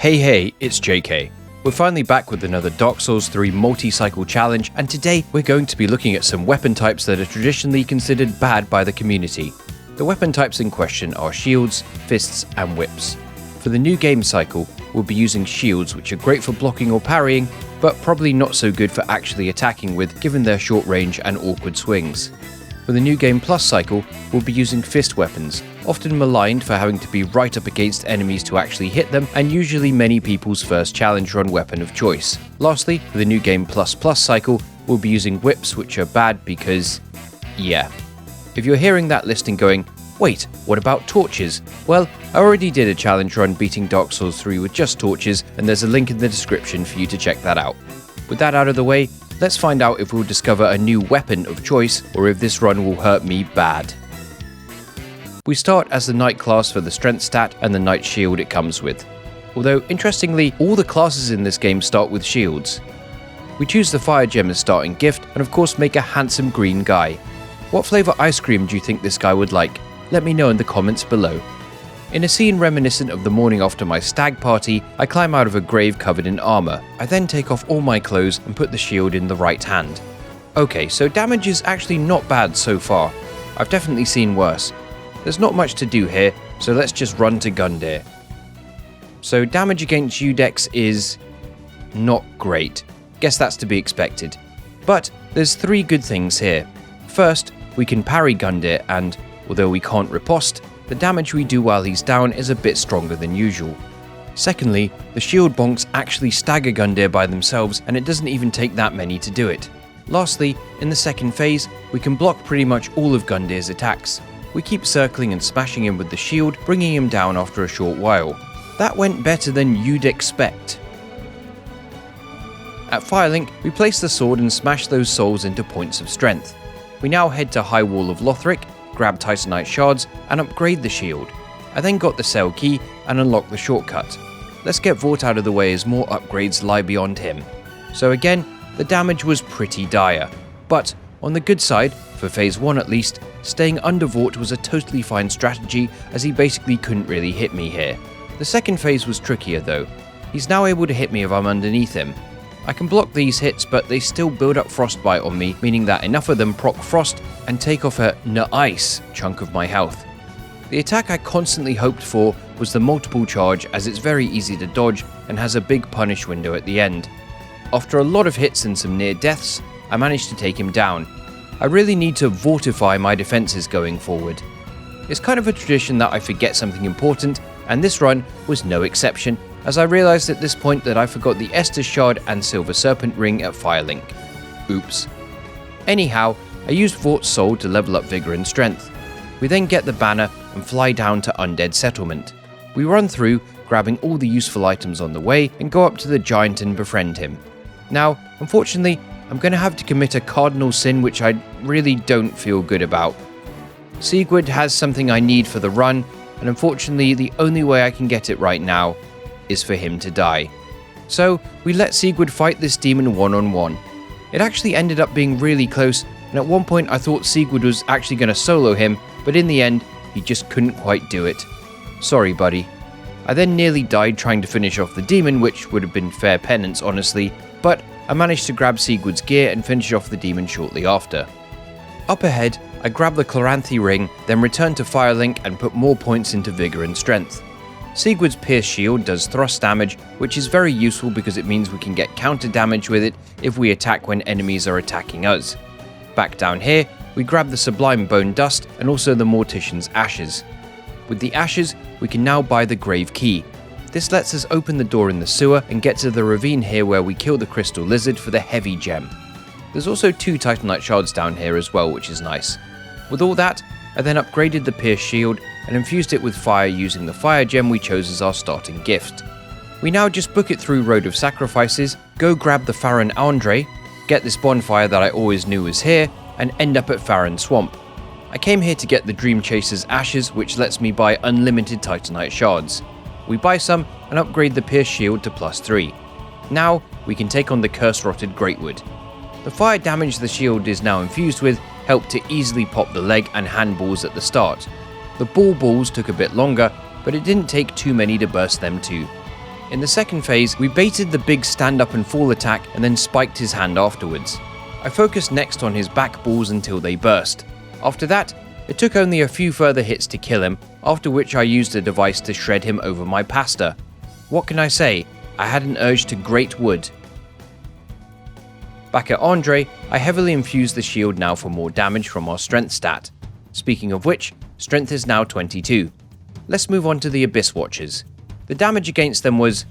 Hey, it's JK. We're finally back with another Dark Souls 3 multi-cycle challenge, and today we're going to be looking at some weapon types that are traditionally considered bad by the community. The weapon types in question are shields, fists, and whips. For the new game cycle, we'll be using shields, which are great for blocking or parrying, but probably not so good for actually attacking with, given their short range and awkward swings. For the New Game Plus cycle, we'll be using fist weapons, often maligned for having to be right up against enemies to actually hit them, and usually many people's first challenge run weapon of choice. Lastly, for the New Game Plus cycle, we'll be using whips, which are bad because, yeah. If you're hearing that list and going, wait, what about torches? Well, I already did a challenge run beating Dark Souls 3 with just torches, and there's a link in the description for you to check that out. With that out of the way, let's find out if we'll discover a new weapon of choice, or if this run will hurt me bad. We start as the Knight class for the strength stat and the Knight shield it comes with. Although, interestingly, all the classes in this game start with shields. We choose the fire gem as starting gift, and of course make a handsome green guy. What flavour ice cream do you think this guy would like? Let me know in the comments below. In a scene reminiscent of the morning after my stag party, I climb out of a grave covered in armour. I then take off all my clothes and put the shield in the right hand. Okay, so damage is actually not bad so far. I've definitely seen worse. There's not much to do here, so let's just run to Gundyr. So damage against Udex is not great. Guess that's to be expected. But there's three good things here. First, we can parry Gundyr and, although we can't riposte, the damage we do while he's down is a bit stronger than usual. Secondly, the shield bonks actually stagger Gundyr by themselves, and it doesn't even take that many to do it. Lastly, in the second phase, we can block pretty much all of Gundyr's attacks. We keep circling and smashing him with the shield, bringing him down after a short while. That went better than you'd expect. At Firelink, we place the sword and smash those souls into points of strength. We now head to High Wall of Lothric, grab Titanite shards, and upgrade the shield. I then got the cell key and unlocked the shortcut. Let's get Vordt out of the way as more upgrades lie beyond him. So again, the damage was pretty dire. But on the good side, for phase 1 at least, staying under Vordt was a totally fine strategy as he basically couldn't really hit me here. The second phase was trickier though. He's now able to hit me if I'm underneath him. I can block these hits, but they still build up frostbite on me, meaning that enough of them proc frost and take off a nice chunk of my health. The attack I constantly hoped for was the multiple charge, as it's very easy to dodge and has a big punish window at the end. After a lot of hits and some near deaths, I managed to take him down. I really need to vortify my defenses going forward. It's kind of a tradition that I forget something important, and this run was no exception, as I realised at this point that I forgot the Estus Shard and Silver Serpent Ring at Firelink. Oops. Anyhow, I used Vordt's soul to level up Vigour and Strength. We then get the banner and fly down to Undead Settlement. We run through, grabbing all the useful items on the way, and go up to the giant and befriend him. Now, unfortunately, I'm going to have to commit a cardinal sin which I really don't feel good about. Sigurd has something I need for the run, and unfortunately the only way I can get it right now is for him to die. So we let Sigurd fight this demon one-on-one. It actually ended up being really close, and at one point I thought Sigurd was actually going to solo him, but in the end he just couldn't quite do it. Sorry buddy. I then nearly died trying to finish off the demon, which would have been fair penance honestly, but I managed to grab Sigurd's gear and finish off the demon shortly after. Up ahead, I grab the Chloranthy ring, then return to Firelink and put more points into Vigour and Strength. Sigurd's Pierce Shield does thrust damage, which is very useful because it means we can get counter damage with it if we attack when enemies are attacking us. Back down here, we grab the Sublime Bone Dust and also the Mortician's Ashes. With the Ashes, we can now buy the Grave Key. This lets us open the door in the sewer and get to the ravine here where we kill the Crystal Lizard for the Heavy Gem. There's also 2 Titanite shards down here as well, which is nice. With all that, I then upgraded the Pierce Shield and infused it with fire using the fire gem we chose as our starting gift. We now just book it through Road of Sacrifices, go grab the Farron Andre, get this bonfire that I always knew was here, and end up at Farron Swamp. I came here to get the Dream Chaser's Ashes, which lets me buy unlimited Titanite shards. We buy some and upgrade the Pierce Shield to +3. Now we can take on the Curse-Rotted Greatwood. The fire damage the shield is now infused with helped to easily pop the leg and hand balls at the start. The balls took a bit longer, but it didn't take too many to burst them too. In the second phase, we baited the big stand up and fall attack and then spiked his hand afterwards. I focused next on his back balls until they burst. After that, it took only a few further hits to kill him, after which I used a device to shred him over my pasta. What can I say? I had an urge to Greatwood. Back at Andre, I heavily infused the shield now for more damage from our strength stat. Speaking of which, strength is now 22. Let's move on to the Abyss Watchers. The damage against them was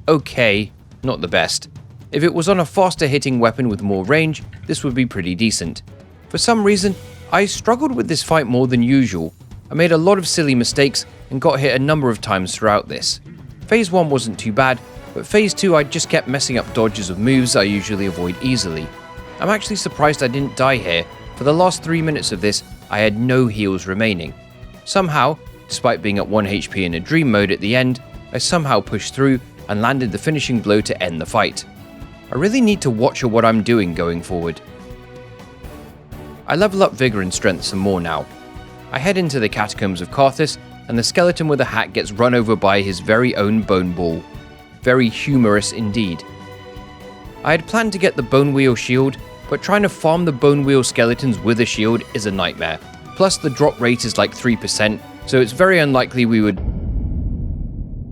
okay, not the best. If it was on a faster hitting weapon with more range, this would be pretty decent. For some reason, I struggled with this fight more than usual. I made a lot of silly mistakes and got hit a number of times throughout this. Phase 1 wasn't too bad, but Phase 2 I just kept messing up dodges of moves I usually avoid easily. I'm actually surprised I didn't die here. For the last 3 minutes of this, I had no heals remaining. Somehow, despite being at 1 HP in a dream mode at the end, I somehow pushed through and landed the finishing blow to end the fight. I really need to watch what I'm doing going forward. I level up Vigor and Strength some more now. I head into the Catacombs of Caestus, and the skeleton with a hat gets run over by his very own bone ball. Very humorous indeed. I had planned to get the Bone Wheel shield, but trying to farm the Bone Wheel skeletons with a shield is a nightmare. Plus the drop rate is like 3%, so it's very unlikely we would...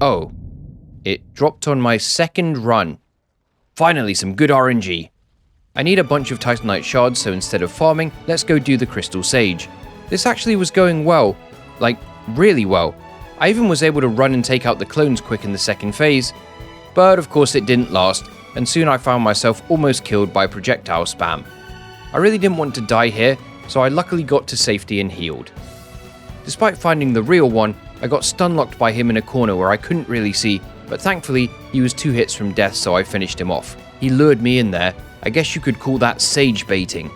Oh. It dropped on my second run. Finally, some good RNG. I need a bunch of Titanite shards, so instead of farming, let's go do the Crystal Sage. This actually was going well. Like, really well. I even was able to run and take out the clones quick in the second phase. But of course it didn't last, and soon I found myself almost killed by projectile spam. I really didn't want to die here, so I luckily got to safety and healed. Despite finding the real one, I got stun-locked by him in a corner where I couldn't really see, but thankfully he was 2 hits from death, so I finished him off. He lured me in there. I guess you could call that sage baiting.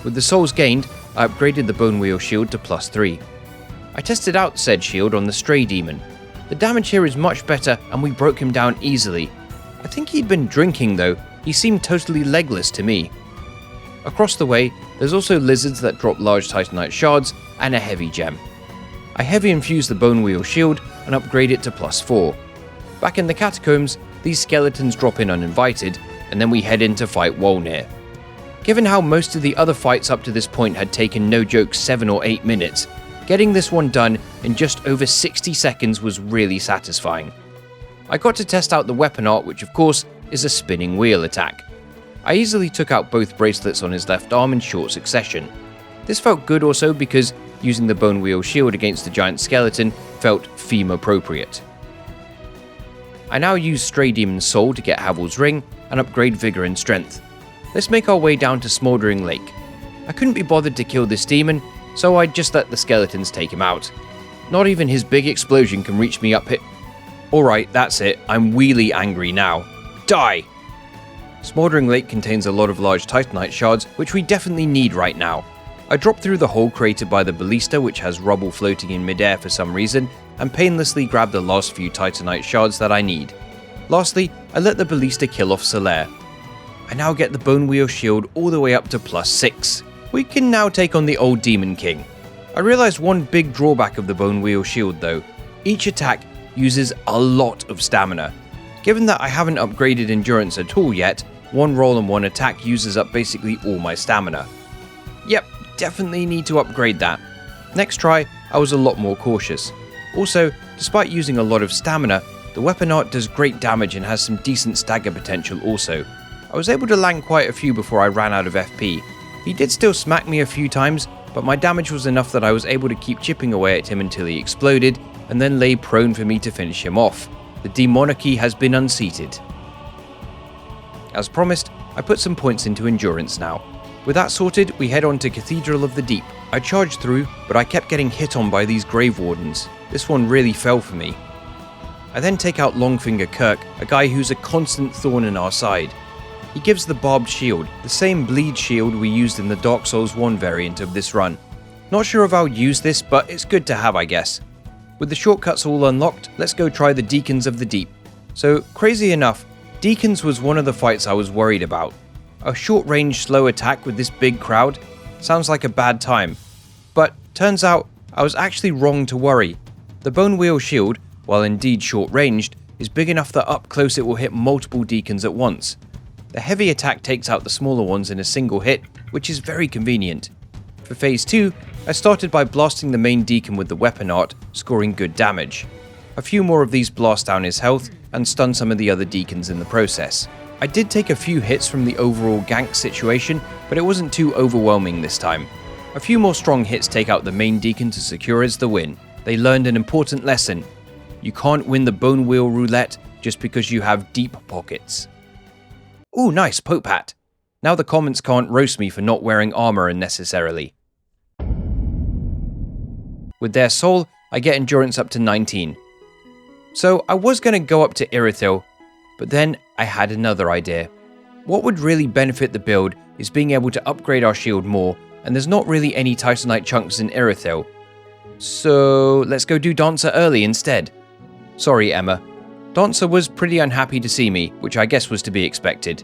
With the souls gained, I upgraded the Bone Wheel shield to +3. I tested out said shield on the Stray Demon. The damage here is much better and we broke him down easily. I think he'd been drinking though, he seemed totally legless to me. Across the way, there's also lizards that drop large Titanite shards and a heavy gem. I heavy infuse the Bone Wheel shield and upgrade it to +4. Back in the Catacombs, these skeletons drop in uninvited, and then we head in to fight Wolnir. Given how most of the other fights up to this point had taken no joke 7 or 8 minutes, getting this one done in just over 60 seconds was really satisfying. I got to test out the weapon art, which of course is a spinning wheel attack. I easily took out both bracelets on his left arm in short succession. This felt good also because using the Bone Wheel shield against the giant skeleton felt theme appropriate. I now use Stray Demon's Soul to get Havel's Ring and upgrade Vigor and Strength. Let's make our way down to Smouldering Lake. I couldn't be bothered to kill this demon, so I just let the skeletons take him out. Not even his big explosion can reach me up here. Alright, that's it, I'm really angry now. Die! Smouldering Lake contains a lot of large Titanite shards, which we definitely need right now. I dropped through the hole created by the ballista, which has rubble floating in midair for some reason, and painlessly grab the last few Titanite shards that I need. Lastly, I let the ballista kill off Solaire. I now get the Bone Wheel shield all the way up to +6. We can now take on the old Demon King. I realized one big drawback of the Bone Wheel shield though. Each attack uses a lot of stamina. Given that I haven't upgraded endurance at all yet, one roll and one attack uses up basically all my stamina. Yep, definitely need to upgrade that. Next try, I was a lot more cautious. Also, despite using a lot of stamina, the weapon art does great damage and has some decent stagger potential also. I was able to land quite a few before I ran out of FP. He did still smack me a few times, but my damage was enough that I was able to keep chipping away at him until he exploded, and then lay prone for me to finish him off. The demonarchy has been unseated. As promised, I put some points into endurance now. With that sorted, we head on to Cathedral of the Deep. I charged through, but I kept getting hit on by these grave wardens. This one really fell for me. I then take out Longfinger Kirk, a guy who's a constant thorn in our side. He gives the barbed shield, the same bleed shield we used in the Dark Souls 1 variant of this run. Not sure if I'll use this, but it's good to have, I guess. With the shortcuts all unlocked, let's go try the Deacons of the Deep. So, crazy enough, Deacons was one of the fights I was worried about. A short-range slow attack with this big crowd sounds like a bad time. But turns out, I was actually wrong to worry. The Bone Wheel shield, while indeed short-ranged, is big enough that up close it will hit multiple Deacons at once. The heavy attack takes out the smaller ones in a single hit, which is very convenient. For phase 2, I started by blasting the main Deacon with the weapon art, scoring good damage. A few more of these blast down his health and stun some of the other Deacons in the process. I did take a few hits from the overall gank situation, but it wasn't too overwhelming this time. A few more strong hits take out the main Deacon to secure us the win. They learned an important lesson. You can't win the Bone Wheel Roulette just because you have deep pockets. Ooh, nice Pope hat. Now the comments can't roast me for not wearing armor unnecessarily. With their soul, I get endurance up to 19. So I was going to go up to Irithyll, but then I had another idea. What would really benefit the build is being able to upgrade our shield more, and there's not really any Titanite chunks in Irithyll. So let's go do Dancer early instead. Sorry, Emma. Dancer was pretty unhappy to see me, which I guess was to be expected.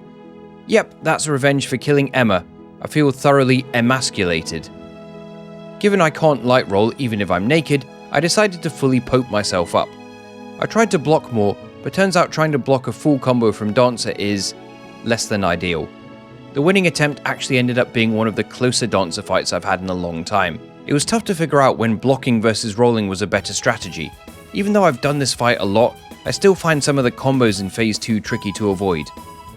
Yep, that's revenge for killing Emma. I feel thoroughly emasculated. Given I can't light roll even if I'm naked, I decided to fully pope myself up. I tried to block more, but turns out trying to block a full combo from Dancer is less than ideal. The winning attempt actually ended up being one of the closer Dancer fights I've had in a long time. It was tough to figure out when blocking versus rolling was a better strategy. Even though I've done this fight a lot, I still find some of the combos in phase 2 tricky to avoid.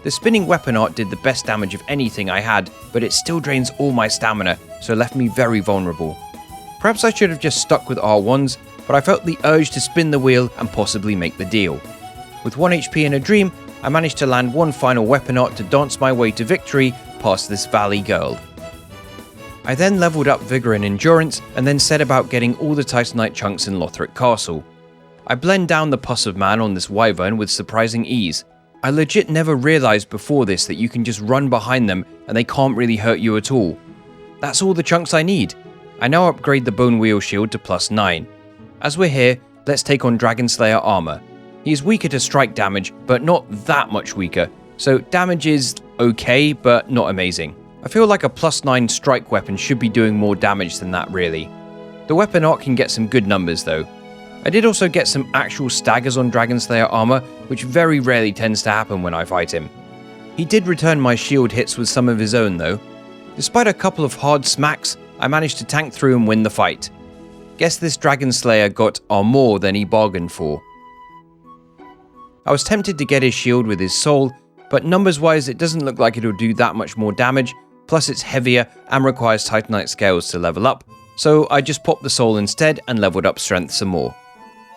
The spinning weapon art did the best damage of anything I had, but it still drains all my stamina, so left me very vulnerable. Perhaps I should have just stuck with R1s, but I felt the urge to spin the wheel and possibly make the deal. With 1 HP in a dream, I managed to land one final weapon art to dance my way to victory past this valley girl. I then leveled up Vigor and Endurance, and then set about getting all the Titanite chunks in Lothric Castle. I blend down the Pus of Man on this Wyvern with surprising ease. I legit never realized before this that you can just run behind them and they can't really hurt you at all. That's all the chunks I need. I now upgrade the Bone Wheel Shield to +9. As we're here, let's take on Dragonslayer armor. He is weaker to strike damage, but not that much weaker, so damage is okay, but not amazing. I feel like a +9 strike weapon should be doing more damage than that really. The weapon art can get some good numbers though. I did also get some actual staggers on Dragonslayer armor, which very rarely tends to happen when I fight him. He did return my shield hits with some of his own though. Despite a couple of hard smacks, I managed to tank through and win the fight. Guess this Dragonslayer got more than he bargained for. I was tempted to get his shield with his soul, but numbers wise it doesn't look like it'll do that much more damage, plus it's heavier and requires Titanite scales to level up, so I just popped the soul instead and leveled up strength some more.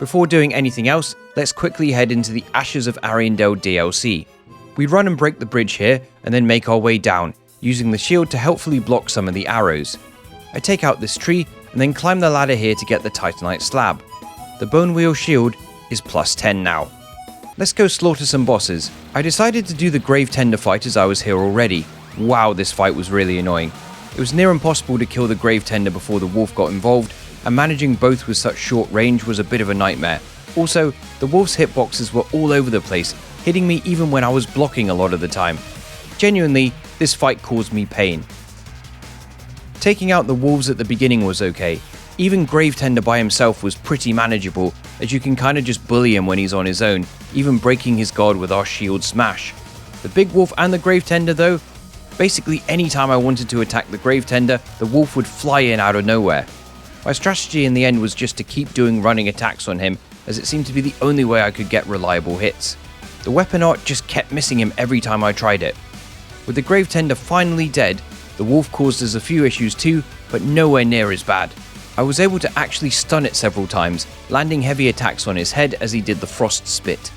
Before doing anything else, let's quickly head into the Ashes of Ariandel DLC. We run and break the bridge here, and then make our way down, using the shield to helpfully block some of the arrows. I take out this tree, and then climb the ladder here to get the Titanite slab. The Bone Wheel Shield is +10 now. Let's go slaughter some bosses. I decided to do the Gravetender fight as I was here already. Wow, this fight was really annoying. It was near impossible to kill the Gravetender before the wolf got involved, and managing both with such short range was a bit of a nightmare. Also, the wolf's hitboxes were all over the place, hitting me even when I was blocking a lot of the time. Genuinely, this fight caused me pain. Taking out the wolves at the beginning was okay. Even Gravetender by himself was pretty manageable, as you can kinda just bully him when he's on his own, even breaking his guard with our shield smash. The big wolf and the Gravetender though, basically anytime I wanted to attack the Gravetender, the wolf would fly in out of nowhere. My strategy in the end was just to keep doing running attacks on him, as it seemed to be the only way I could get reliable hits. The weapon art just kept missing him every time I tried it. With the Gravetender finally dead, the wolf caused us a few issues too, but nowhere near as bad. I was able to actually stun it several times, landing heavy attacks on his head as he did the frost spit.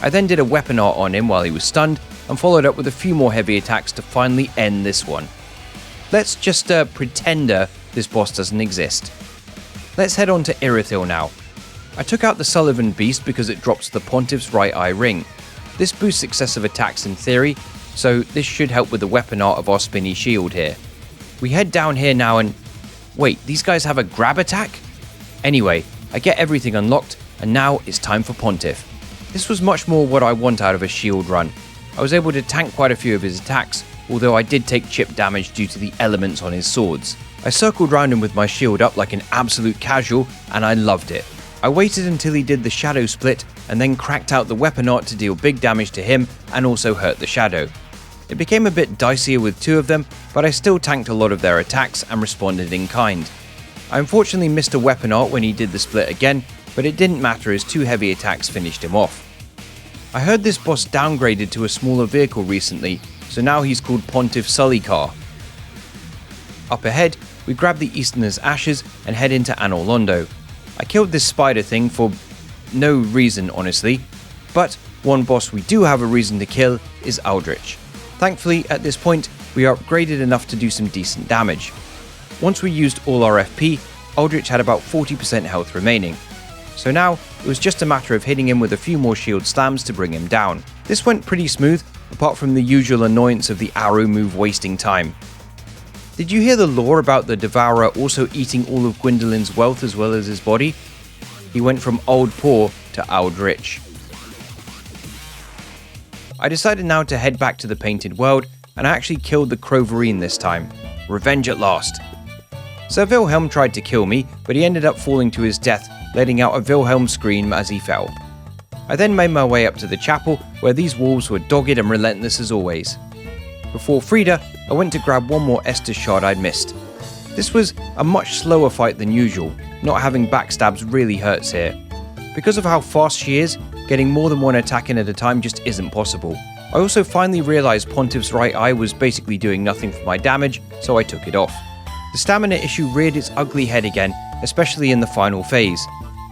I then did a weapon art on him while he was stunned, and followed up with a few more heavy attacks to finally end this one. Let's just pretend this boss doesn't exist. Let's head on to Irithyll now. I took out the Sullivan Beast because it drops the Pontiff's right eye ring. This boosts successive attacks in theory, so this should help with the weapon art of our spinny shield here. We head down here now and... wait, these guys have a grab attack? Anyway, I get everything unlocked, and now it's time for Pontiff. This was much more what I want out of a shield run. I was able to tank quite a few of his attacks, although I did take chip damage due to the elements on his swords. I circled round him with my shield up like an absolute casual, and I loved it. I waited until he did the shadow split and then cracked out the weapon art to deal big damage to him and also hurt the shadow. It became a bit dicier with two of them, but I still tanked a lot of their attacks and responded in kind. I unfortunately missed a weapon art when he did the split again, but it didn't matter as two heavy attacks finished him off. I heard this boss downgraded to a smaller vehicle recently, so now he's called Pontiff Sully Car. Up ahead, we grab the Easterner's Ashes and head into Anor Londo. I killed this spider thing for no reason, honestly, but one boss we do have a reason to kill is Aldrich. Thankfully, at this point, we are upgraded enough to do some decent damage. Once we used all our FP, Aldrich had about 40% health remaining. So now, it was just a matter of hitting him with a few more shield slams to bring him down. This went pretty smooth, apart from the usual annoyance of the arrow move wasting time. Did you hear the lore about the Devourer also eating all of Gwendolyn's wealth as well as his body? He went from old poor to old rich. I decided now to head back to the Painted World, and I actually killed the Croverine this time. Revenge at last. Sir Wilhelm tried to kill me, but he ended up falling to his death, letting out a Wilhelm scream as he fell. I then made my way up to the chapel, where these wolves were dogged and relentless as always. Before Friede, I went to grab one more Estus shard I'd missed. This was a much slower fight than usual, not having backstabs really hurts here. Because of how fast she is, getting more than one attack in at a time just isn't possible. I also finally realised Pontiff's right eye was basically doing nothing for my damage, so I took it off. The stamina issue reared its ugly head again, especially in the final phase.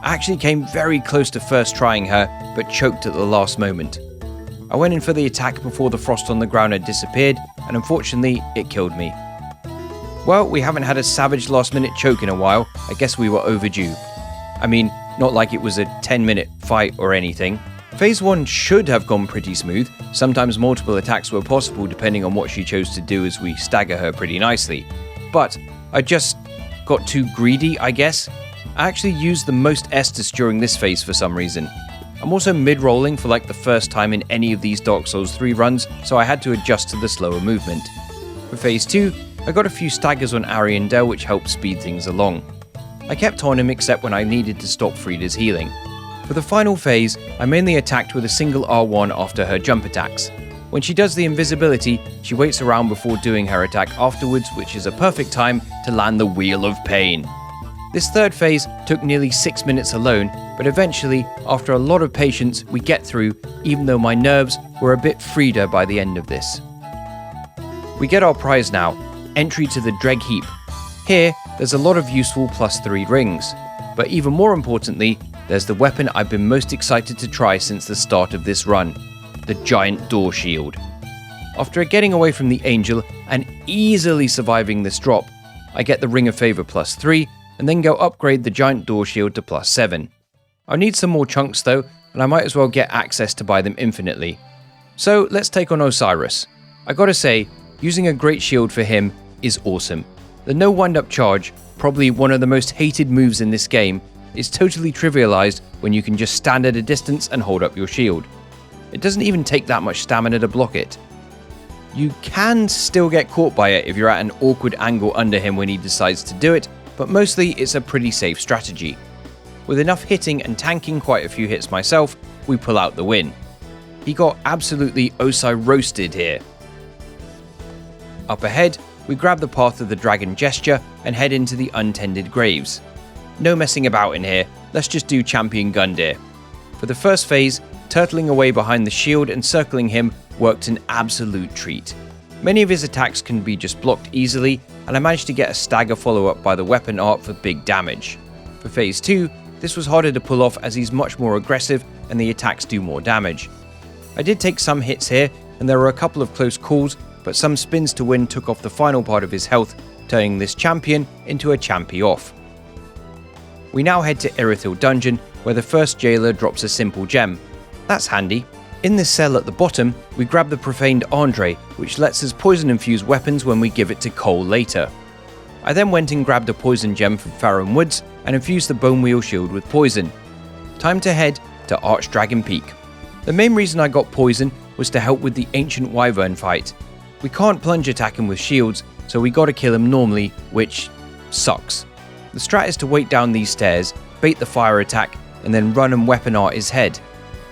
I actually came very close to first trying her, but choked at the last moment. I went in for the attack before the frost on the ground had disappeared, and unfortunately, it killed me. Well, we haven't had a savage last minute choke in a while. I guess we were overdue. I mean, not like it was a 10-minute fight or anything. Phase 1 should have gone pretty smooth. Sometimes multiple attacks were possible depending on what she chose to do, as we stagger her pretty nicely. But I just got too greedy, I guess. I actually used the most Estus during this phase for some reason. I'm also mid-rolling for like the first time in any of these Dark Souls 3 runs, so I had to adjust to the slower movement. For phase 2, I got a few staggers on Ariandel which helped speed things along. I kept on him except when I needed to stop Friede's healing. For the final phase, I mainly attacked with a single R1 after her jump attacks. When she does the invisibility, she waits around before doing her attack afterwards, which is a perfect time to land the Wheel of Pain. This third phase took nearly 6 minutes alone, but eventually, after a lot of patience, we get through, even though my nerves were a bit Friede by the end of this. We get our prize now, entry to the Dreg Heap. Here, there's a lot of useful +3 rings, but even more importantly, there's the weapon I've been most excited to try since the start of this run, the Giant Door Shield. After getting away from the Angel and easily surviving this drop, I get the Ring of Favor +3, and then go upgrade the Giant Door Shield to +7. I'll need some more chunks though, and I might as well get access to buy them infinitely. So let's take on Oceiros. I gotta say, using a Great Shield for him is awesome. The no wind-up charge, probably one of the most hated moves in this game, is totally trivialized when you can just stand at a distance and hold up your shield. It doesn't even take that much stamina to block it. You can still get caught by it if you're at an awkward angle under him when he decides to do it, but mostly it's a pretty safe strategy. With enough hitting and tanking quite a few hits myself, we pull out the win. He got absolutely Oceiroasted here. Up ahead, we grab the Path of the Dragon Gesture and head into the Untended Graves. No messing about in here, let's just do Champion Gundyr. For the first phase, turtling away behind the shield and circling him worked an absolute treat. Many of his attacks can be just blocked easily, and I managed to get a stagger follow-up by the weapon art for big damage. For phase 2, this was harder to pull off as he's much more aggressive and the attacks do more damage. I did take some hits here, and there were a couple of close calls, but some spins to win took off the final part of his health, turning this champion into a champy off. We now head to Irithyll Dungeon, where the first jailer drops a simple gem. That's handy. In this cell at the bottom, we grab the Profaned Andre, which lets us poison-infuse weapons when we give it to Cole later. I then went and grabbed a poison gem from Farum Woods and infused the Bone Wheel Shield with poison. Time to head to Archdragon Peak. The main reason I got poison was to help with the Ancient Wyvern fight. We can't plunge attack him with shields, so we gotta kill him normally, which sucks. The strat is to wait down these stairs, bait the fire attack, and then run and weapon art his head.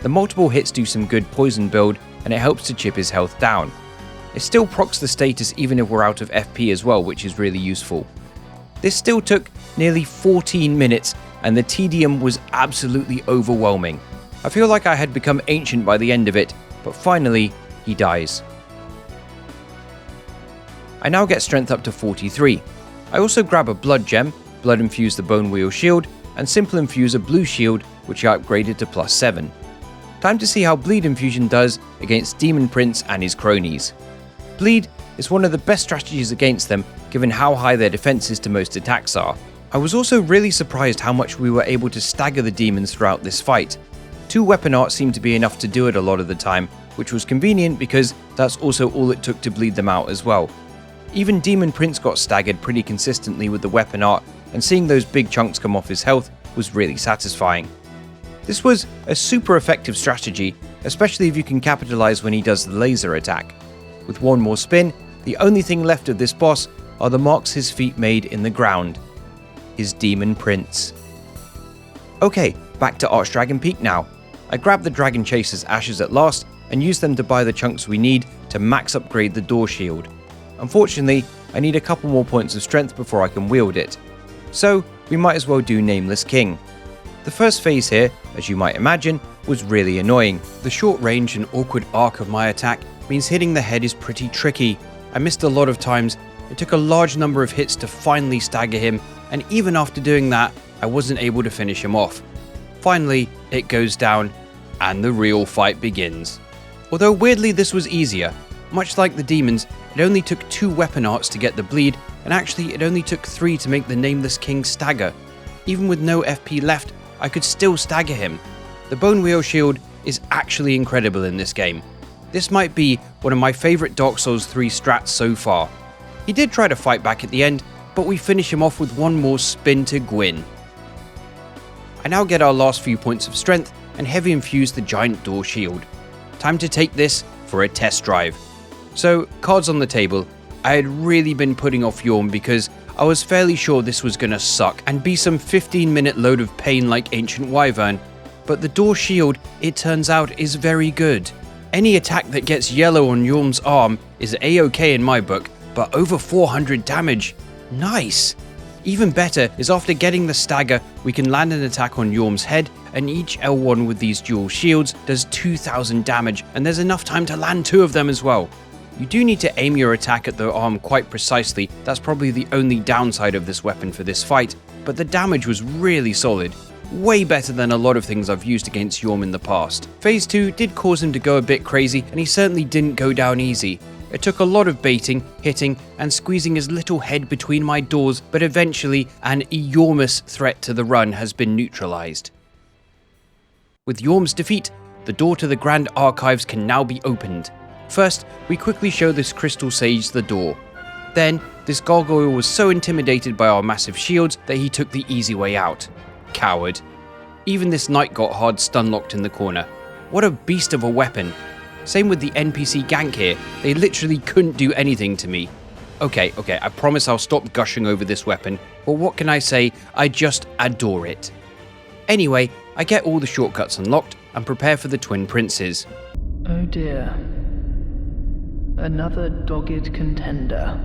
The multiple hits do some good poison build, and it helps to chip his health down. It still procs the status even if we're out of FP as well, which is really useful. This still took nearly 14 minutes, and the tedium was absolutely overwhelming. I feel like I had become ancient by the end of it, but finally, he dies. I now get strength up to 43. I also grab a blood gem, blood infuse the bone wheel shield, and simple infuse a blue shield, which I upgraded to +7. Time to see how bleed infusion does against Demon Prince and his cronies. Bleed is one of the best strategies against them, given how high their defenses to most attacks are. I was also really surprised how much we were able to stagger the demons throughout this fight. 2 weapon arts seemed to be enough to do it a lot of the time, which was convenient because that's also all it took to bleed them out as well. Even Demon Prince got staggered pretty consistently with the weapon art, and seeing those big chunks come off his health was really satisfying. This was a super effective strategy, especially if you can capitalize when he does the laser attack. With one more spin, the only thing left of this boss are the marks his feet made in the ground. His Demon Prince. Okay, back to Archdragon Peak now. I grab the Dragon Chaser's ashes at last and use them to buy the chunks we need to max upgrade the door shield. Unfortunately, I need a couple more points of strength before I can wield it. So, we might as well do Nameless King. The first phase here, as you might imagine, was really annoying. The short range and awkward arc of my attack means hitting the head is pretty tricky. I missed a lot of times, it took a large number of hits to finally stagger him, and even after doing that, I wasn't able to finish him off. Finally, it goes down, and the real fight begins. Although weirdly this was easier. Much like the demons, it only took 2 weapon arts to get the bleed, and actually it only took 3 to make the Nameless King stagger. Even with no FP left, I could still stagger him. The Bone Wheel Shield is actually incredible in this game. This might be one of my favourite Dark Souls 3 strats so far. He did try to fight back at the end, but we finish him off with one more spin to Gwyn. I now get our last few points of strength and heavy infuse the giant door shield. Time to take this for a test drive. So, cards on the table. I had really been putting off Yhorm because I was fairly sure this was gonna suck and be some 15-minute load of pain like Ancient Wyvern, but the door shield, it turns out, is very good. Any attack that gets yellow on Yhorm's arm is a-okay in my book, but over 400 damage. Nice! Even better is after getting the stagger, we can land an attack on Yhorm's head, and each L1 with these dual shields does 2000 damage, and there's enough time to land 2 of them as well. You do need to aim your attack at the arm quite precisely, that's probably the only downside of this weapon for this fight, but the damage was really solid. Way better than a lot of things I've used against Yhorm in the past. Phase 2 did cause him to go a bit crazy, and he certainly didn't go down easy. It took a lot of baiting, hitting, and squeezing his little head between my doors, but eventually an enormous threat to the run has been neutralized. With Yhorm's defeat, the door to the Grand Archives can now be opened. First, we quickly show this Crystal Sage the door. Then, this gargoyle was so intimidated by our massive shields that he took the easy way out. Coward. Even this knight got hard stun locked in the corner. What a beast of a weapon. Same with the NPC gank here, they literally couldn't do anything to me. Okay, I promise I'll stop gushing over this weapon, but what can I say, I just adore it. Anyway, I get all the shortcuts unlocked and prepare for the Twin Princes. Oh dear. Another dogged contender.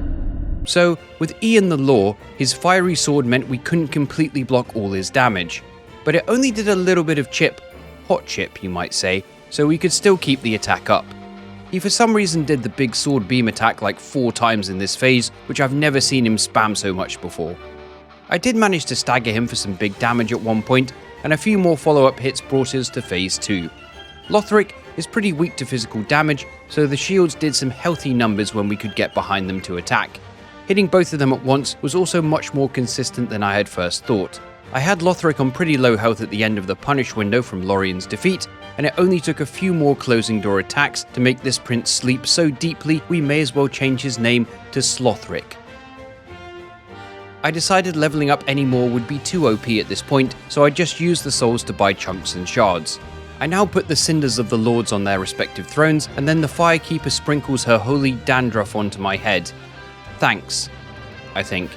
So, with Ian the Law, his fiery sword meant we couldn't completely block all his damage. But it only did a little bit of chip, hot chip you might say, so we could still keep the attack up. He for some reason did the big sword beam attack like 4 times in this phase, which I've never seen him spam so much before. I did manage to stagger him for some big damage at one point, and a few more follow-up hits brought us to phase 2. Lothric is pretty weak to physical damage, so the shields did some healthy numbers when we could get behind them to attack. Hitting both of them at once was also much more consistent than I had first thought. I had Lothric on pretty low health at the end of the punish window from Lorien's defeat, and it only took a few more closing door attacks to make this prince sleep so deeply we may as well change his name to Slothric. I decided leveling up any more would be too OP at this point, so I just used the souls to buy chunks and shards. I now put the cinders of the lords on their respective thrones, and then the Firekeeper sprinkles her holy dandruff onto my head. Thanks, I think.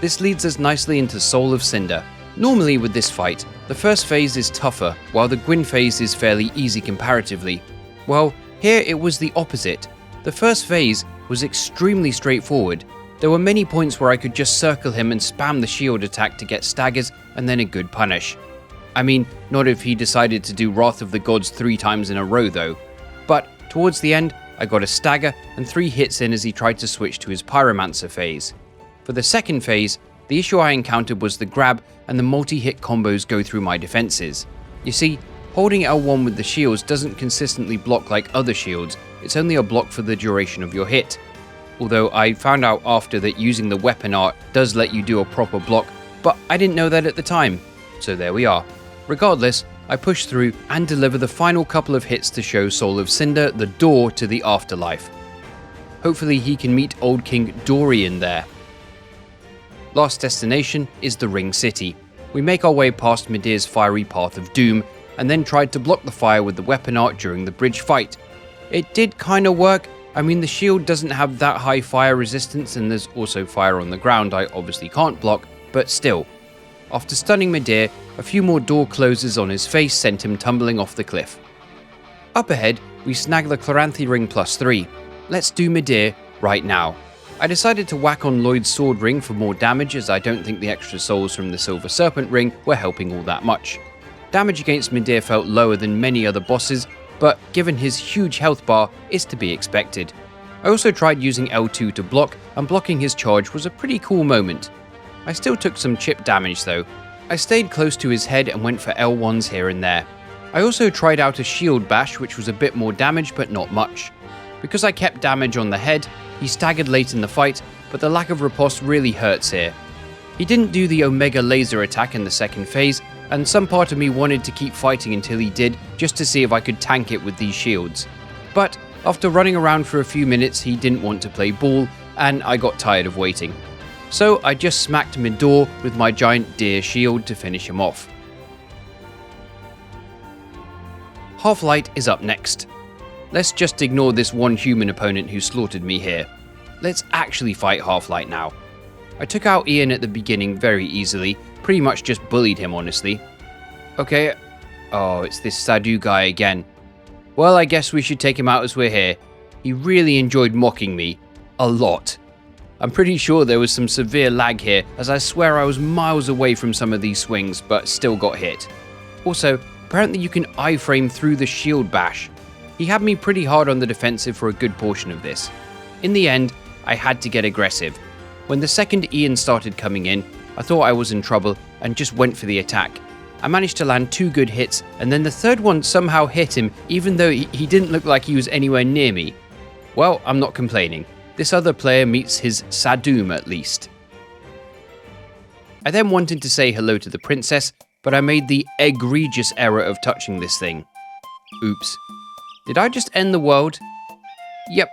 This leads us nicely into Soul of Cinder. Normally with this fight, the first phase is tougher, while the Gwyn phase is fairly easy comparatively. Well, here it was the opposite. The first phase was extremely straightforward. There were many points where I could just circle him and spam the shield attack to get staggers and then a good punish. I mean, not if he decided to do Wrath of the Gods 3 times in a row though. But towards the end, I got a stagger and 3 hits in as he tried to switch to his Pyromancer phase. For the second phase, the issue I encountered was the grab and the multi-hit combos go through my defenses. You see, holding L1 with the shields doesn't consistently block like other shields, it's only a block for the duration of your hit. Although I found out after that using the weapon art does let you do a proper block, but I didn't know that at the time. So there we are. Regardless, I push through and deliver the final couple of hits to show Soul of Cinder the door to the afterlife. Hopefully he can meet Old King Dorian there. Last destination is the Ring City. We make our way past Midir's fiery path of doom, and then tried to block the fire with the weapon art during the bridge fight. It did kinda work. I mean, the shield doesn't have that high fire resistance, and there's also fire on the ground I obviously can't block, but still. After stunning Midir, a few more door closes on his face sent him tumbling off the cliff. Up ahead, we snag the Chloranthy Ring +3. Let's do Midir right now. I decided to whack on Lloyd's Sword Ring for more damage, as I don't think the extra souls from the Silver Serpent Ring were helping all that much. Damage against Midir felt lower than many other bosses, but given his huge health bar, it's to be expected. I also tried using L2 to block, and blocking his charge was a pretty cool moment. I still took some chip damage though. I stayed close to his head and went for L1s here and there. I also tried out a shield bash, which was a bit more damage but not much. Because I kept damage on the head, he staggered late in the fight, but the lack of riposte really hurts here. He didn't do the Omega laser attack in the second phase, and some part of me wanted to keep fighting until he did, just to see if I could tank it with these shields. But after running around for a few minutes, he didn't want to play ball, and I got tired of waiting. So I just smacked Midir with my giant deer shield to finish him off. Halflight is up next. Let's just ignore this one human opponent who slaughtered me here. Let's actually fight Halflight now. I took out Ian at the beginning very easily, pretty much just bullied him honestly. Okay, oh, it's this Sadu guy again. Well, I guess we should take him out as we're here. He really enjoyed mocking me. A lot. I'm pretty sure there was some severe lag here, as I swear I was miles away from some of these swings, but still got hit. Also, apparently you can iframe through the shield bash. He had me pretty hard on the defensive for a good portion of this. In the end, I had to get aggressive. When the second Ian started coming in, I thought I was in trouble and just went for the attack. I managed to land 2 good hits, and then the third one somehow hit him even though he didn't look like he was anywhere near me. Well, I'm not complaining. This other player meets his Sadum at least. I then wanted to say hello to the princess, but I made the egregious error of touching this thing. Oops. Did I just end the world? Yep.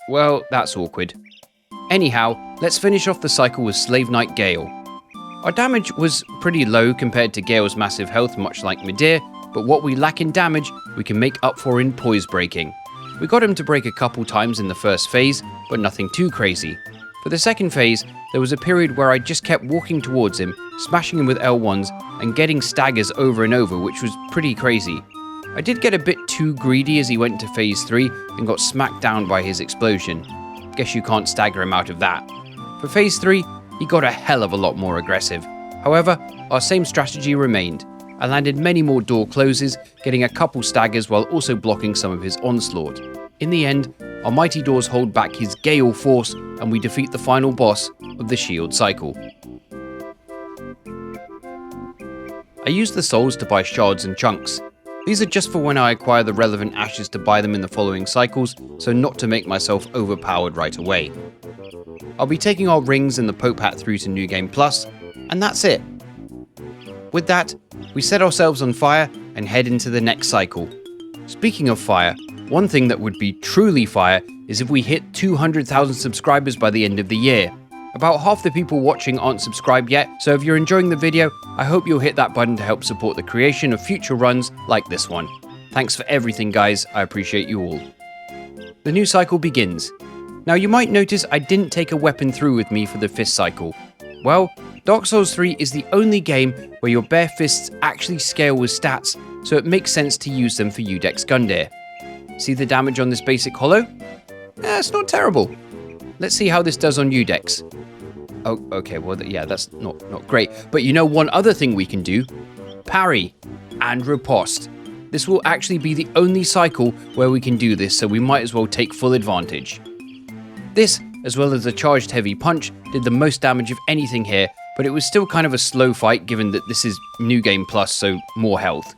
Well, that's awkward. Anyhow, let's finish off the cycle with Slave Knight Gael. Our damage was pretty low compared to Gael's massive health, much like Midir, but what we lack in damage, we can make up for in poise breaking. We got him to break a couple times in the first phase, but nothing too crazy. For the second phase, there was a period where I just kept walking towards him, smashing him with L1s, and getting staggers over and over, which was pretty crazy. I did get a bit too greedy as he went to phase 3 and got smacked down by his explosion. Guess you can't stagger him out of that. For phase 3, he got a hell of a lot more aggressive. However, our same strategy remained. I landed many more door closes, getting a couple staggers while also blocking some of his onslaught. In the end, our mighty doors hold back his Gael force and we defeat the final boss of the shield cycle. I used the souls to buy shards and chunks. These are just for when I acquire the relevant ashes to buy them in the following cycles, so not to make myself overpowered right away. I'll be taking our rings and the Pope Hat through to New Game Plus, and that's it. With that, we set ourselves on fire and head into the next cycle. Speaking of fire, one thing that would be truly fire is if we hit 200,000 subscribers by the end of the year. About half the people watching aren't subscribed yet, so if you're enjoying the video, I hope you'll hit that button to help support the creation of future runs like this one. Thanks for everything guys, I appreciate you all. The new cycle begins. Now you might notice I didn't take a weapon through with me for the 5th cycle. Well, Dark Souls 3 is the only game where your bare fists actually scale with stats, so it makes sense to use them for Udex Gundyr. See the damage on this basic hollow? It's not terrible. Let's see how this does on Udex. Oh, okay, well, yeah, that's not great. But you know one other thing we can do? Parry and riposte. This will actually be the only cycle where we can do this, so we might as well take full advantage. This, as well as the charged heavy punch, did the most damage of anything here, but it was still kind of a slow fight given that this is New Game Plus, so more health.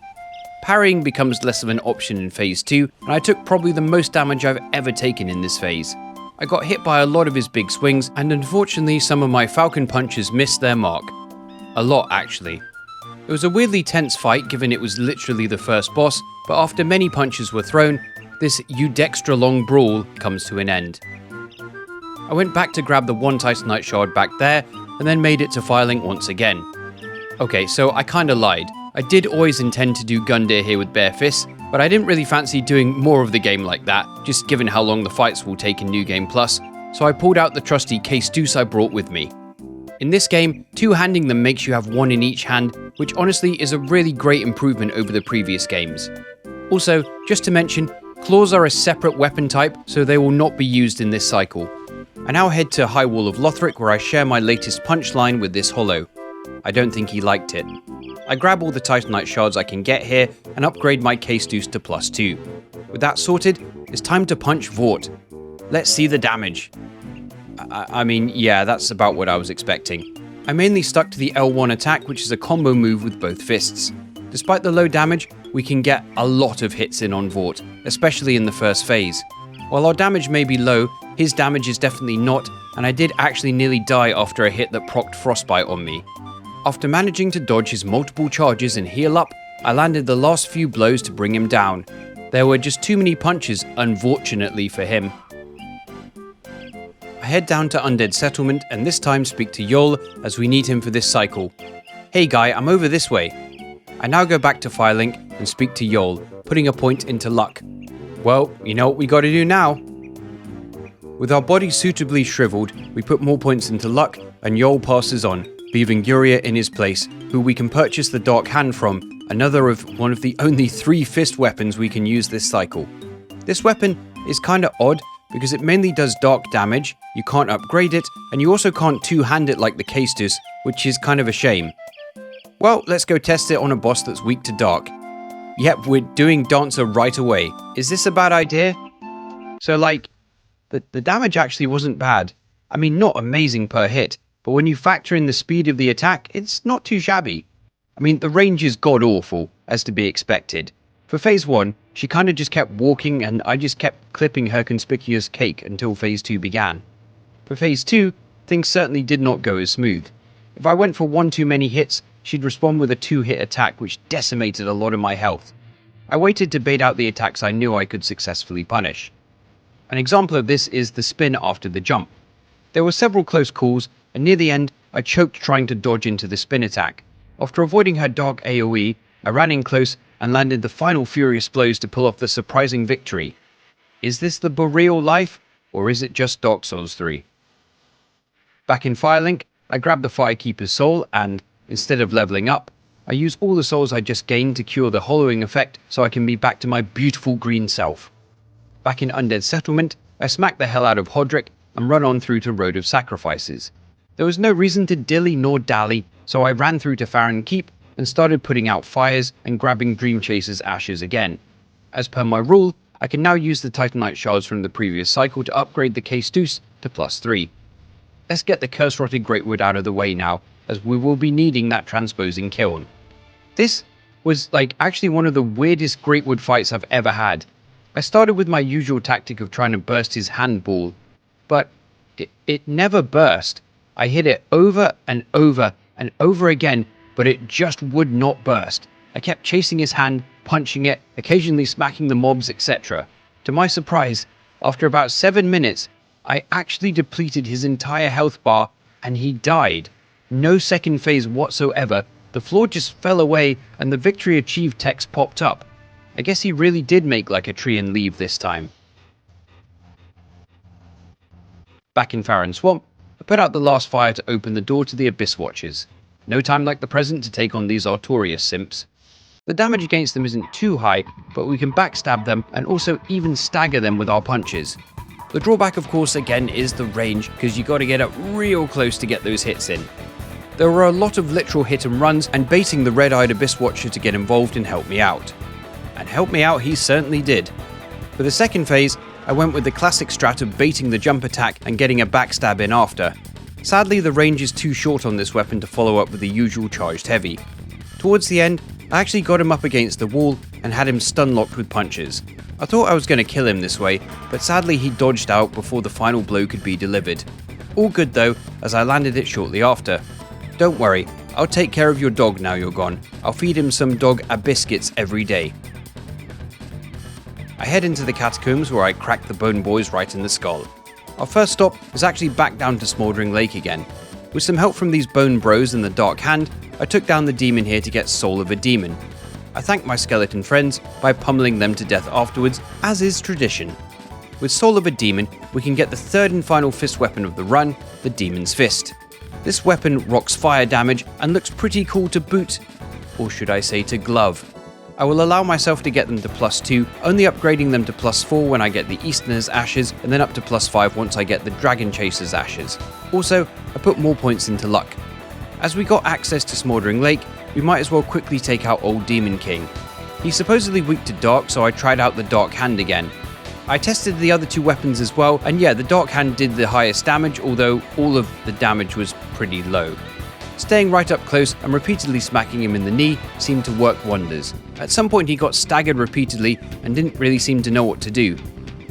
Parrying becomes less of an option in Phase 2, and I took probably the most damage I've ever taken in this phase. I got hit by a lot of his big swings, and unfortunately some of my falcon punches missed their mark. A lot, actually. It was a weirdly tense fight given it was literally the first boss, but after many punches were thrown, this Udextra-long brawl comes to an end. I went back to grab the one Titanite shard back there, and then made it to Firelink once again. Okay, so I kinda lied. I did always intend to do Gundyr here with bare fists, but I didn't really fancy doing more of the game like that, just given how long the fights will take in New Game Plus, so I pulled out the trusty Caestus I brought with me. In this game, two-handing them makes you have one in each hand, which honestly is a really great improvement over the previous games. Also, just to mention, claws are a separate weapon type, so they will not be used in this cycle. I now head to High Wall of Lothric where I share my latest punchline with this hollow. I don't think he liked it. I grab all the Titanite shards I can get here and upgrade my Caestus to +2. With that sorted, it's time to punch Vordt. Let's see the damage. I mean, yeah, that's about what I was expecting. I mainly stuck to the L1 attack, which is a combo move with both fists. Despite the low damage, we can get a lot of hits in on Vordt, especially in the first phase. While our damage may be low, his damage is definitely not, and I did actually nearly die after a hit that procced Frostbite on me. After managing to dodge his multiple charges and heal up, I landed the last few blows to bring him down. There were just too many punches, unfortunately for him. I head down to Undead Settlement and this time speak to Yhorm as we need him for this cycle. Hey guy, I'm over this way. I now go back to Firelink and speak to Yhorm, putting a point into luck. Well, you know what we gotta do now. With our bodies suitably shriveled, we put more points into luck and Yhorm passes on, leaving Gundyr in his place, who we can purchase the Dark Hand from, another of one of the only 3 fist weapons we can use this cycle. This weapon is kinda odd because it mainly does dark damage, you can't upgrade it, and you also can't two-hand it like the Caestus, which is kind of a shame. Well, let's go test it on a boss that's weak to dark. Yep, we're doing Dancer right away. Is this a bad idea? So like, the damage actually wasn't bad. I mean, not amazing per hit, but when you factor in the speed of the attack, it's not too shabby. I mean, the range is god-awful, as to be expected. For phase 1, she kinda just kept walking and I just kept clipping her conspicuous cake until phase 2 began. For phase 2, things certainly did not go as smooth. If I went for one too many hits, she'd respond with a 2-hit attack which decimated a lot of my health. I waited to bait out the attacks I knew I could successfully punish. An example of this is the spin after the jump. There were several close calls, and near the end, I choked trying to dodge into the spin attack. After avoiding her dark AoE, I ran in close and landed the final furious blows to pull off the surprising victory. Is this the Boreal life, or is it just Dark Souls 3? Back in Firelink, I grabbed the Firekeeper's soul and, instead of leveling up, I use all the souls I just gained to cure the hollowing effect so I can be back to my beautiful green self. Back in Undead Settlement, I smack the hell out of Aldrich and run on through to Road of Sacrifices. There was no reason to dilly nor dally, so I ran through to Farron Keep and started putting out fires and grabbing Dream Chaser's ashes again. As per my rule, I can now use the Titanite shards from the previous cycle to upgrade the Caestus to +3. Let's get the curse-rotted Greatwood out of the way now, as we will be needing that transposing kiln. This was actually one of the weirdest Greatwood fights I've ever had. I started with my usual tactic of trying to burst his handball, but it never burst. I hit it over and over and over again, but it just would not burst. I kept chasing his hand, punching it, occasionally smacking the mobs, etc. To my surprise, after about 7 minutes, I actually depleted his entire health bar and he died. No second phase whatsoever, the floor just fell away and the victory achieved text popped up. I guess he really did make like a tree and leave this time. Back in Farron Swamp, put out the last fire to open the door to the Abyss Watchers. No time like the present to take on these Artorias simps. The damage against them isn't too high, but we can backstab them and also even stagger them with our punches. The drawback, of course, again is the range, because you gotta get up real close to get those hits in. There were a lot of literal hit and runs, and baiting the red-eyed Abyss Watcher to get involved and help me out. And help me out he certainly did. For the second phase, I went with the classic strat of baiting the jump attack and getting a backstab in after. Sadly, the range is too short on this weapon to follow up with the usual charged heavy. Towards the end, I actually got him up against the wall and had him stun locked with punches. I thought I was going to kill him this way, but sadly he dodged out before the final blow could be delivered. All good though, as I landed it shortly after. Don't worry, I'll take care of your dog now you're gone. I'll feed him some dog biscuits every day. I head into the catacombs where I crack the bone boys right in the skull. Our first stop was actually back down to Smouldering Lake again. With some help from these bone bros and the Dark Hand, I took down the demon here to get Soul of a Demon. I thanked my skeleton friends by pummeling them to death afterwards, as is tradition. With Soul of a Demon, we can get the third and final fist weapon of the run, the Demon's Fist. This weapon rocks fire damage and looks pretty cool to boot, or should I say to glove. I will allow myself to get them to +2, only upgrading them to +4 when I get the Easterner's Ashes, and then up to +5 once I get the Dragon Chaser's Ashes. Also, I put more points into luck. As we got access to Smouldering Lake, we might as well quickly take out Old Demon King. He's supposedly weak to Dark, so I tried out the Dark Hand again. I tested the other two weapons as well, and yeah, the Dark Hand did the highest damage, although all of the damage was pretty low. Staying right up close and repeatedly smacking him in the knee seemed to work wonders. At some point he got staggered repeatedly and didn't really seem to know what to do.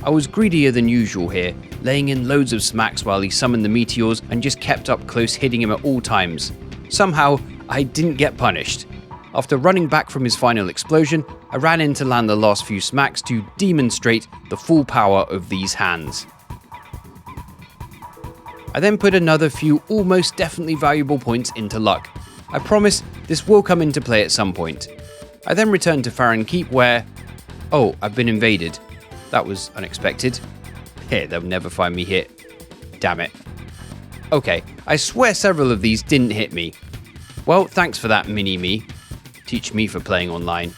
I was greedier than usual here, laying in loads of smacks while he summoned the meteors and just kept up close, hitting him at all times. Somehow, I didn't get punished. After running back from his final explosion, I ran in to land the last few smacks to demonstrate the full power of these hands. I then put another few almost definitely valuable points into luck. I promise this will come into play at some point. I then returned to Farron Keep where... Oh, I've been invaded. That was unexpected. Here, they'll never find me here. Damn it. Okay, I swear several of these didn't hit me. Well, thanks for that, mini-me. Teach me for playing online.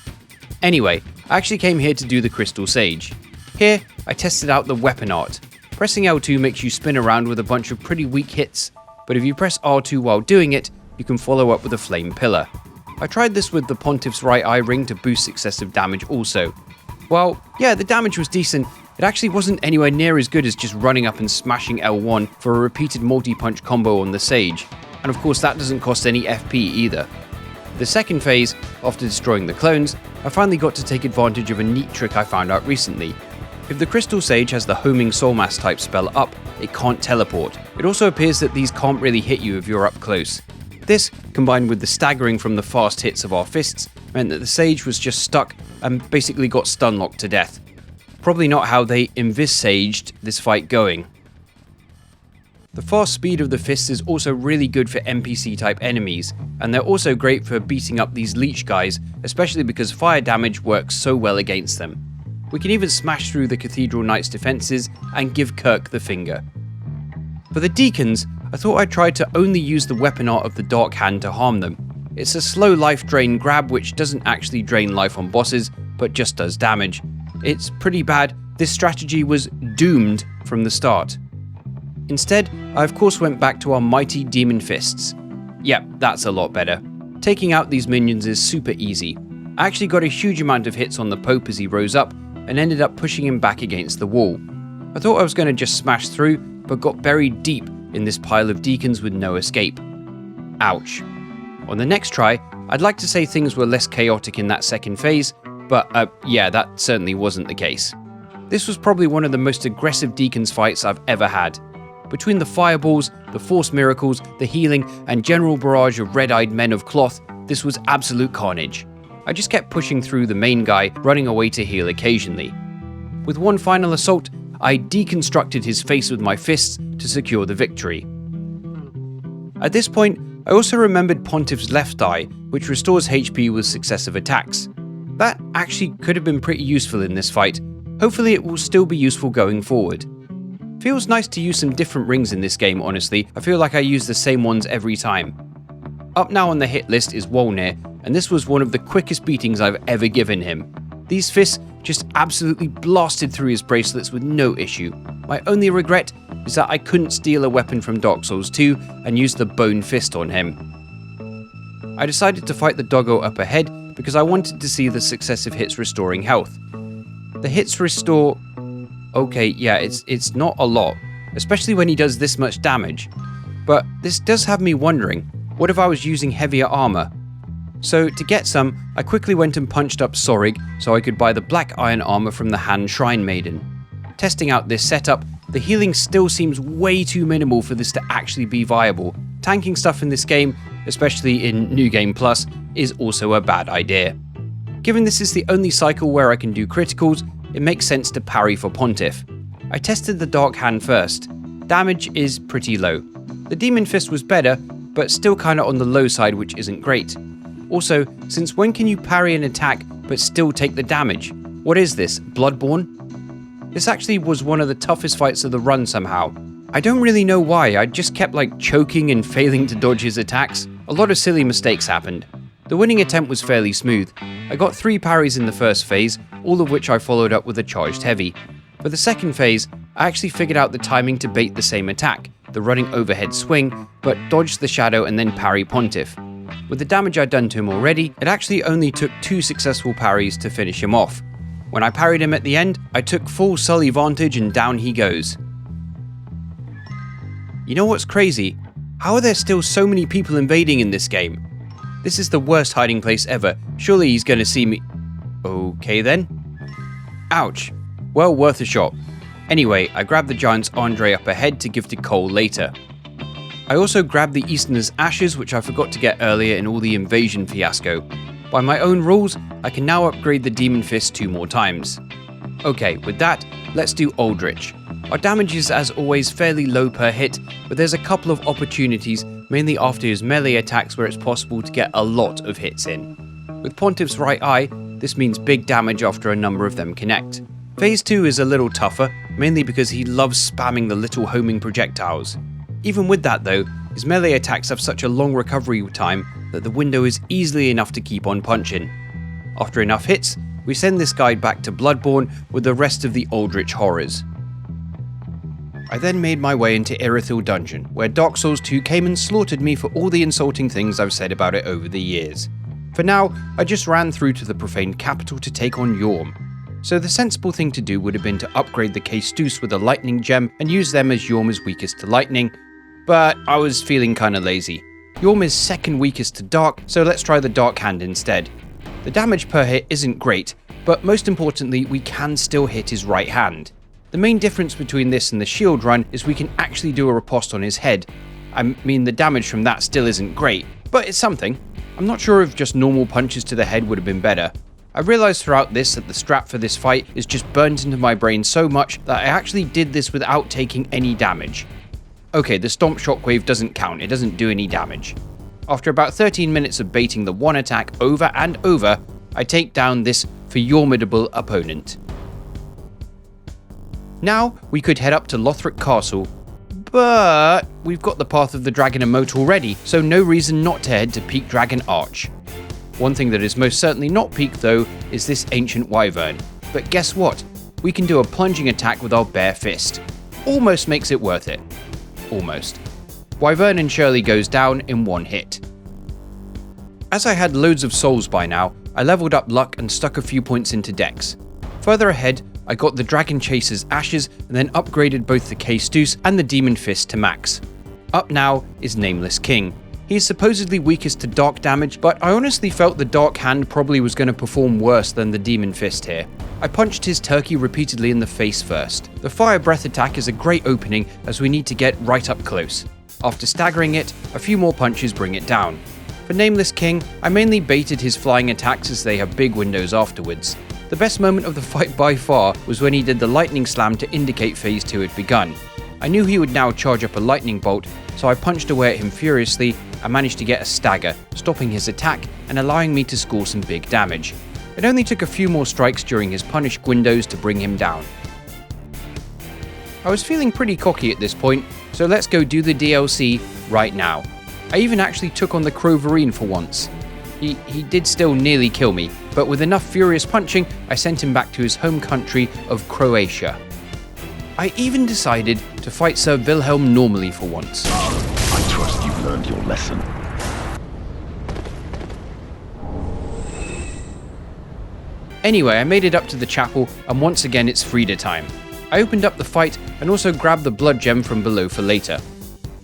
Anyway, I actually came here to do the Crystal Sage. Here, I tested out the weapon art. Pressing L2 makes you spin around with a bunch of pretty weak hits, but if you press R2 while doing it, you can follow up with a Flame Pillar. I tried this with the Pontiff's right eye ring to boost successive damage also. Well, yeah, the damage was decent. It actually wasn't anywhere near as good as just running up and smashing L1 for a repeated multi-punch combo on the Sage, and of course that doesn't cost any FP either. The second phase, after destroying the clones, I finally got to take advantage of a neat trick I found out recently. If the Crystal Sage has the homing Soulmass type spell up, it can't teleport. It also appears that these can't really hit you if you're up close. This, combined with the staggering from the fast hits of our fists, meant that the Sage was just stuck and basically got stun locked to death. Probably not how they envisaged this fight going. The fast speed of the fists is also really good for NPC type enemies, and they're also great for beating up these leech guys, especially because fire damage works so well against them. We can even smash through the Cathedral Knight's defences and give Kirk the finger. For the Deacons, I thought I'd try to only use the weapon art of the Dark Hand to harm them. It's a slow life drain grab which doesn't actually drain life on bosses, but just does damage. It's pretty bad. This strategy was doomed from the start. Instead, I of course went back to our mighty Demon Fists. Yep, that's a lot better. Taking out these minions is super easy. I actually got a huge amount of hits on the Pope as he rose up, and ended up pushing him back against the wall. I thought I was going to just smash through, but got buried deep in this pile of Deacons with no escape. Ouch. On the next try, I'd like to say things were less chaotic in that second phase, but yeah, that certainly wasn't the case. This was probably one of the most aggressive Deacons fights I've ever had. Between the fireballs, the force miracles, the healing, and general barrage of red-eyed men of cloth, this was absolute carnage. I just kept pushing through the main guy, running away to heal occasionally. With one final assault, I deconstructed his face with my fists to secure the victory. At this point, I also remembered Pontiff's left eye, which restores HP with successive attacks. That actually could have been pretty useful in this fight. Hopefully it will still be useful going forward. Feels nice to use some different rings in this game, honestly. I feel like I use the same ones every time. Up now on the hit list is Wolnir, and this was one of the quickest beatings I've ever given him. These fists just absolutely blasted through his bracelets with no issue. My only regret is that I couldn't steal a weapon from Dark Souls 2 and use the bone fist on him. I decided to fight the doggo up ahead because I wanted to see the successive hits restoring health. The hits restore... okay, yeah, it's not a lot, especially when he does this much damage. But this does have me wondering, what if I was using heavier armor? So to get some, I quickly went and punched up Sorig so I could buy the black iron armor from the Han Shrine Maiden. Testing out this setup, the healing still seems way too minimal for this to actually be viable. Tanking stuff in this game, especially in New Game Plus, is also a bad idea. Given this is the only cycle where I can do criticals, it makes sense to parry for Pontiff. I tested the Dark Hand first. Damage is pretty low. The Demon Fist was better, but still kinda on the low side, which isn't great. Also, since when can you parry an attack but still take the damage? What is this, Bloodborne? This actually was one of the toughest fights of the run somehow. I don't really know why, I just kept choking and failing to dodge his attacks. A lot of silly mistakes happened. The winning attempt was fairly smooth. I got 3 parries in the first phase, all of which I followed up with a charged heavy. For the second phase, I actually figured out the timing to bait the same attack, the running overhead swing, but dodged the shadow and then parry Pontiff. With the damage I'd done to him already, it actually only took 2 successful parries to finish him off. When I parried him at the end, I took full Sully vantage and down he goes. You know what's crazy? How are there still so many people invading in this game? This is the worst hiding place ever. Surely he's gonna see me. Okay then. Ouch. Well, worth a shot. Anyway, I grabbed the giant's Andre up ahead to give to Cole later. I also grabbed the Easterner's Ashes, which I forgot to get earlier in all the invasion fiasco. By my own rules, I can now upgrade the Demon Fist 2 more times. Okay, with that, let's do Aldrich. Our damage is as always fairly low per hit, but there's a couple of opportunities, mainly after his melee attacks where it's possible to get a lot of hits in. With Pontiff's right eye, this means big damage after a number of them connect. Phase 2 is a little tougher, mainly because he loves spamming the little homing projectiles. Even with that though, his melee attacks have such a long recovery time that the window is easily enough to keep on punching. After enough hits, we send this guy back to Bloodborne with the rest of the Aldrich horrors. I then made my way into Irithyll Dungeon, where Dark Souls 2 came and slaughtered me for all the insulting things I've said about it over the years. For now, I just ran through to the profaned capital to take on Yhorm. So the sensible thing to do would have been to upgrade the Caestus with a lightning gem and use them as Yhorm is weakest to lightning, but I was feeling kinda lazy. Yhorm is second weakest to dark, so let's try the Dark Hand instead. The damage per hit isn't great, but most importantly, we can still hit his right hand. The main difference between this and the shield run is we can actually do a riposte on his head. I mean, the damage from that still isn't great, but it's something. I'm not sure if just normal punches to the head would have been better. I realised throughout this that the strat for this fight is just burnt into my brain so much that I actually did this without taking any damage. Okay, the Stomp Shockwave doesn't count, it doesn't do any damage. After about 13 minutes of baiting the one attack over and over, I take down this formidable opponent. Now, we could head up to Lothric Castle, but we've got the Path of the Dragon emote already, so no reason not to head to Peak Dragon Arch. One thing that is most certainly not Peak though, is this ancient Wyvern. But guess what? We can do a plunging attack with our bare fist. Almost makes it worth it. Almost. Wyvern and Shirley goes down in one hit. As I had loads of souls by now, I leveled up luck and stuck a few points into dex. Further ahead, I got the Dragon Chaser's Ashes and then upgraded both the Caestus and the Demon Fist to max. Up now is Nameless King. He is supposedly weakest to dark damage, but I honestly felt the Dark Hand probably was going to perform worse than the Demon Fist here. I punched his turkey repeatedly in the face first. The Fire Breath attack is a great opening as we need to get right up close. After staggering it, a few more punches bring it down. For Nameless King, I mainly baited his flying attacks as they have big windows afterwards. The best moment of the fight by far was when he did the lightning slam to indicate phase 2 had begun. I knew he would now charge up a lightning bolt, so I punched away at him furiously and managed to get a stagger, stopping his attack and allowing me to score some big damage. It only took a few more strikes during his punished windows to bring him down. I was feeling pretty cocky at this point, so let's go do the DLC right now. I even actually took on the Croverine for once. He did still nearly kill me, but with enough furious punching, I sent him back to his home country of Croatia. I even decided to fight Sir Wilhelm normally for once. I trust you've learned your lesson. Anyway, I made it up to the chapel, and once again it's Friede time. I opened up the fight and also grabbed the blood gem from below for later.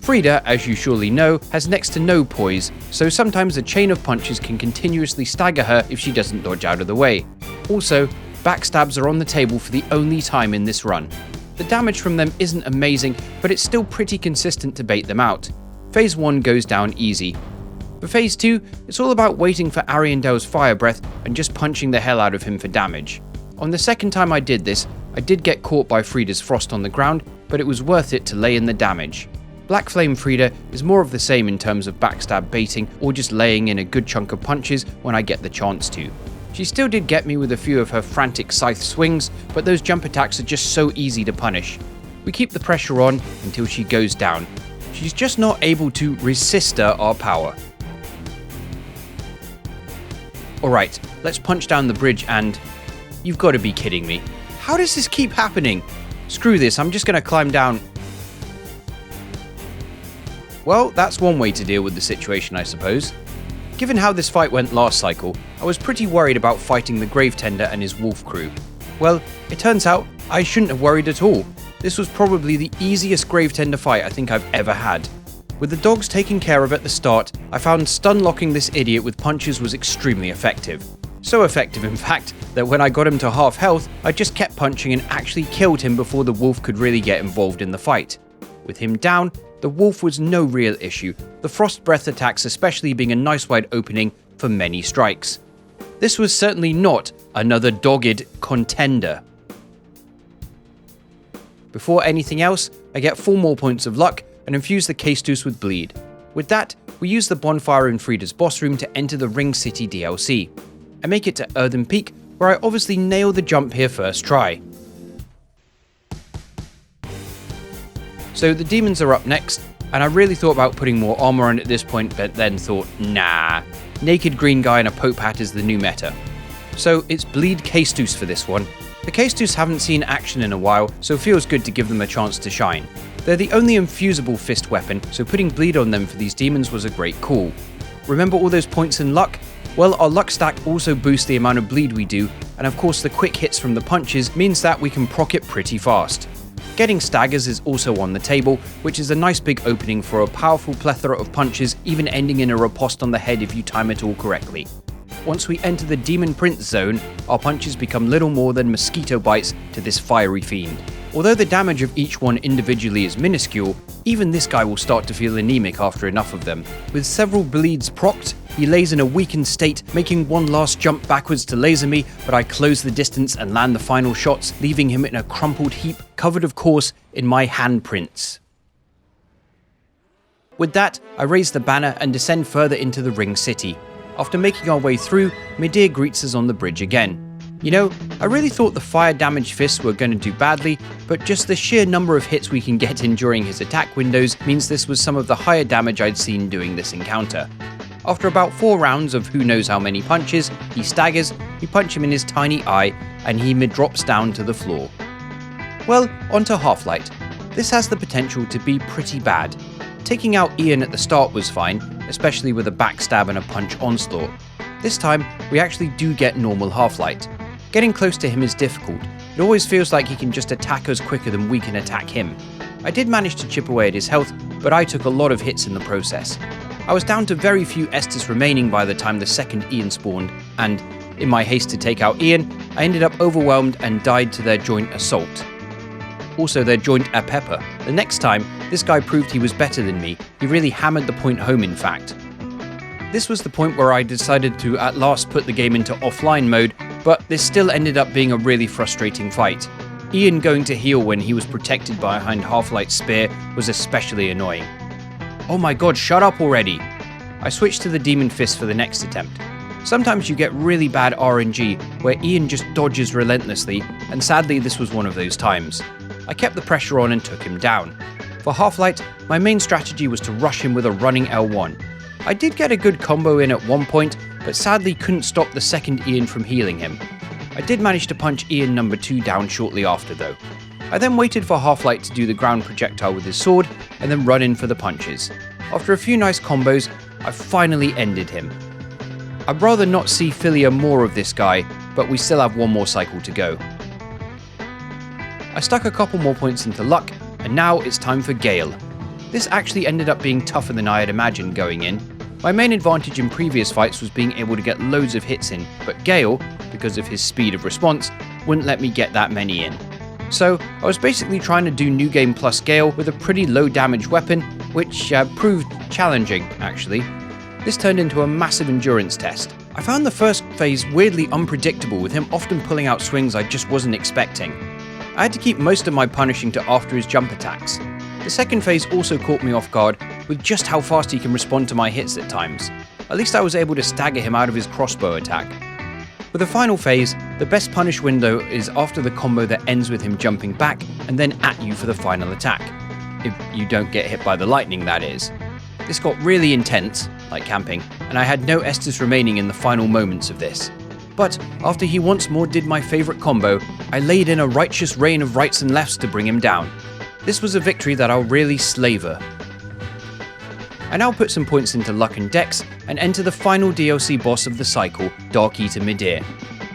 Friede, as you surely know, has next to no poise, so sometimes a chain of punches can continuously stagger her if she doesn't dodge out of the way. Also, backstabs are on the table for the only time in this run. The damage from them isn't amazing, but it's still pretty consistent to bait them out. Phase 1 goes down easy. For Phase 2, it's all about waiting for Ariandel's fire breath and just punching the hell out of him for damage. On the second time I did this, I did get caught by Friede's frost on the ground, but it was worth it to lay in the damage. Black Flame Friede is more of the same in terms of backstab baiting or just laying in a good chunk of punches when I get the chance to. She still did get me with a few of her frantic scythe swings, but those jump attacks are just so easy to punish. We keep the pressure on until she goes down. She's just not able to resist our power. Alright, let's punch down the bridge and... You've got to be kidding me. How does this keep happening? Screw this, I'm just going to climb down. Well, that's one way to deal with the situation, I suppose. Given how this fight went last cycle, I was pretty worried about fighting the Gravetender and his wolf crew. Well, it turns out I shouldn't have worried at all. This was probably the easiest Gravetender fight I think I've ever had. With the dogs taken care of at the start, I found stun-locking this idiot with punches was extremely effective. So effective, in fact, that when I got him to half health, I just kept punching and actually killed him before the wolf could really get involved in the fight. With him down, the wolf was no real issue, the frost breath attacks especially being a nice wide opening for many strikes. This was certainly not another dogged contender. Before anything else, I get 4 more points of luck and infuse the Caestus with bleed. With that, we use the bonfire in Friede's boss room to enter the Ring City DLC. I make it to Earthen Peak, where I obviously nail the jump here first try. So the demons are up next, and I really thought about putting more armor on at this point, but then thought, nah, naked green guy in a pope hat is the new meta. So it's bleed Caestus for this one. The Caestus haven't seen action in a while, so it feels good to give them a chance to shine. They're the only infusible fist weapon, so putting bleed on them for these demons was a great call. Remember all those points in luck? Well, our luck stack also boosts the amount of bleed we do, and of course the quick hits from the punches means that we can proc it pretty fast. Getting staggers is also on the table, which is a nice big opening for a powerful plethora of punches, even ending in a riposte on the head if you time it all correctly. Once we enter the Demon Prince zone, our punches become little more than mosquito bites to this fiery fiend. Although the damage of each one individually is minuscule, even this guy will start to feel anemic after enough of them. With several bleeds procced, he lays in a weakened state, making one last jump backwards to laser me, but I close the distance and land the final shots, leaving him in a crumpled heap, covered of course in my handprints. With that, I raise the banner and descend further into the Ring City. After making our way through, Midir greets us on the bridge again. You know, I really thought the fire damage fists were going to do badly, but just the sheer number of hits we can get in during his attack windows means this was some of the higher damage I'd seen doing this encounter. After about 4 rounds of who knows how many punches, he staggers, we punch him in his tiny eye, and he mid-drops down to the floor. Well, onto Halflight. This has the potential to be pretty bad. Taking out Ian at the start was fine, especially with a backstab and a punch onslaught. This time, we actually do get normal Halflight. Getting close to him is difficult. It always feels like he can just attack us quicker than we can attack him. I did manage to chip away at his health, but I took a lot of hits in the process. I was down to very few Estus remaining by the time the second Ian spawned, and, in my haste to take out Ian, I ended up overwhelmed and died to their joint assault. Also their joint a pepper. The next time, this guy proved he was better than me. He really hammered the point home, in fact. This was the point where I decided to at last put the game into offline mode, but this still ended up being a really frustrating fight. Ian going to heal when he was protected behind Halflight's spear was especially annoying. Oh my god, shut up already! I switched to the Demon Fist for the next attempt. Sometimes you get really bad RNG where Ian just dodges relentlessly, and sadly this was one of those times. I kept the pressure on and took him down. For Halflight, my main strategy was to rush him with a running L1. I did get a good combo in at one point, but sadly couldn't stop the second Ian from healing him. I did manage to punch Ian number 2 down shortly after though. I then waited for Halflight to do the ground projectile with his sword, and then run in for the punches. After a few nice combos, I finally ended him. I'd rather not see Philia more of this guy, but we still have one more cycle to go. I stuck a couple more points into luck, and now it's time for Gael. This actually ended up being tougher than I had imagined going in. My main advantage in previous fights was being able to get loads of hits in, but Gael, because of his speed of response, wouldn't let me get that many in. So I was basically trying to do New Game Plus Gael with a pretty low damage weapon, which proved challenging actually. This turned into a massive endurance test. I found the first phase weirdly unpredictable, with him often pulling out swings I just wasn't expecting. I had to keep most of my punishing to after his jump attacks. The second phase also caught me off guard with just how fast he can respond to my hits at times. At least I was able to stagger him out of his crossbow attack. With the final phase, the best punish window is after the combo that ends with him jumping back and then at you for the final attack. If you don't get hit by the lightning, that is. This got really intense, like camping, and I had no Estus remaining in the final moments of this. But after he once more did my favourite combo, I laid in a righteous rain of rights and lefts to bring him down. This was a victory that I'll really slavor. I now put some points into luck and dex and enter the final DLC boss of the cycle, Dark Eater Midir.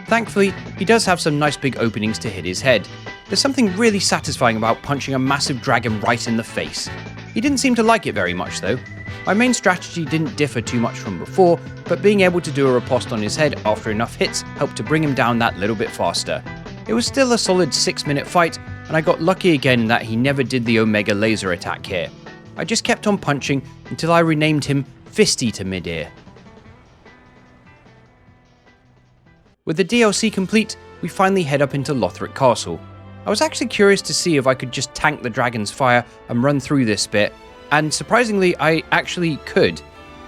Thankfully, he does have some nice big openings to hit his head. There's something really satisfying about punching a massive dragon right in the face. He didn't seem to like it very much though. My main strategy didn't differ too much from before, but being able to do a riposte on his head after enough hits helped to bring him down that little bit faster. It was still a solid 6-minute fight, and I got lucky again in that he never did the Omega laser attack here. I just kept on punching until I renamed him Fisty to Midir. With the DLC complete, we finally head up into Lothric Castle. I was actually curious to see if I could just tank the dragon's fire and run through this bit, and surprisingly I actually could.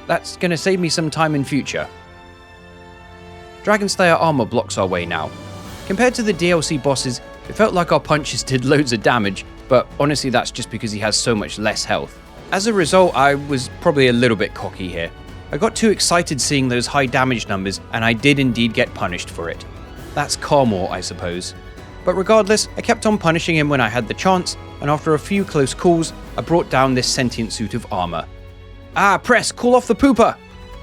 That's going to save me some time in future. Dragonslayer armor blocks our way now. Compared to the DLC bosses, it felt like our punches did loads of damage, but honestly that's just because he has so much less health. As a result, I was probably a little bit cocky here. I got too excited seeing those high damage numbers, and I did indeed get punished for it. That's Carmore, I suppose. But regardless, I kept on punishing him when I had the chance, and after a few close calls, I brought down this sentient suit of armor. Ah, press, call off the pooper!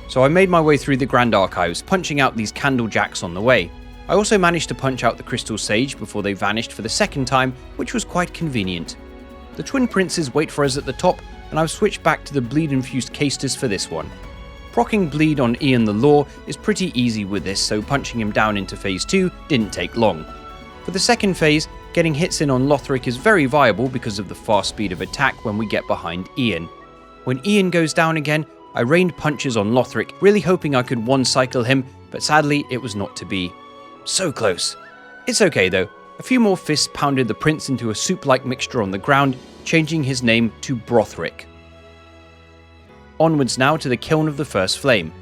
So I made my way through the Grand Archives, punching out these candle jacks on the way. I also managed to punch out the Crystal Sage before they vanished for the second time, which was quite convenient. The Twin Princes wait for us at the top, and I've switched back to the bleed-infused Caestus for this one. Proccing bleed on Ian the Law is pretty easy with this, so punching him down into phase 2 didn't take long. For the second phase, getting hits in on Lothric is very viable because of the fast speed of attack when we get behind Ian. When Ian goes down again, I rained punches on Lothric, really hoping I could one-cycle him, but sadly it was not to be. So close. It's okay though. A few more fists pounded the prince into a soup-like mixture on the ground, changing his name to Brothric. Onwards now to the kiln of the first flame.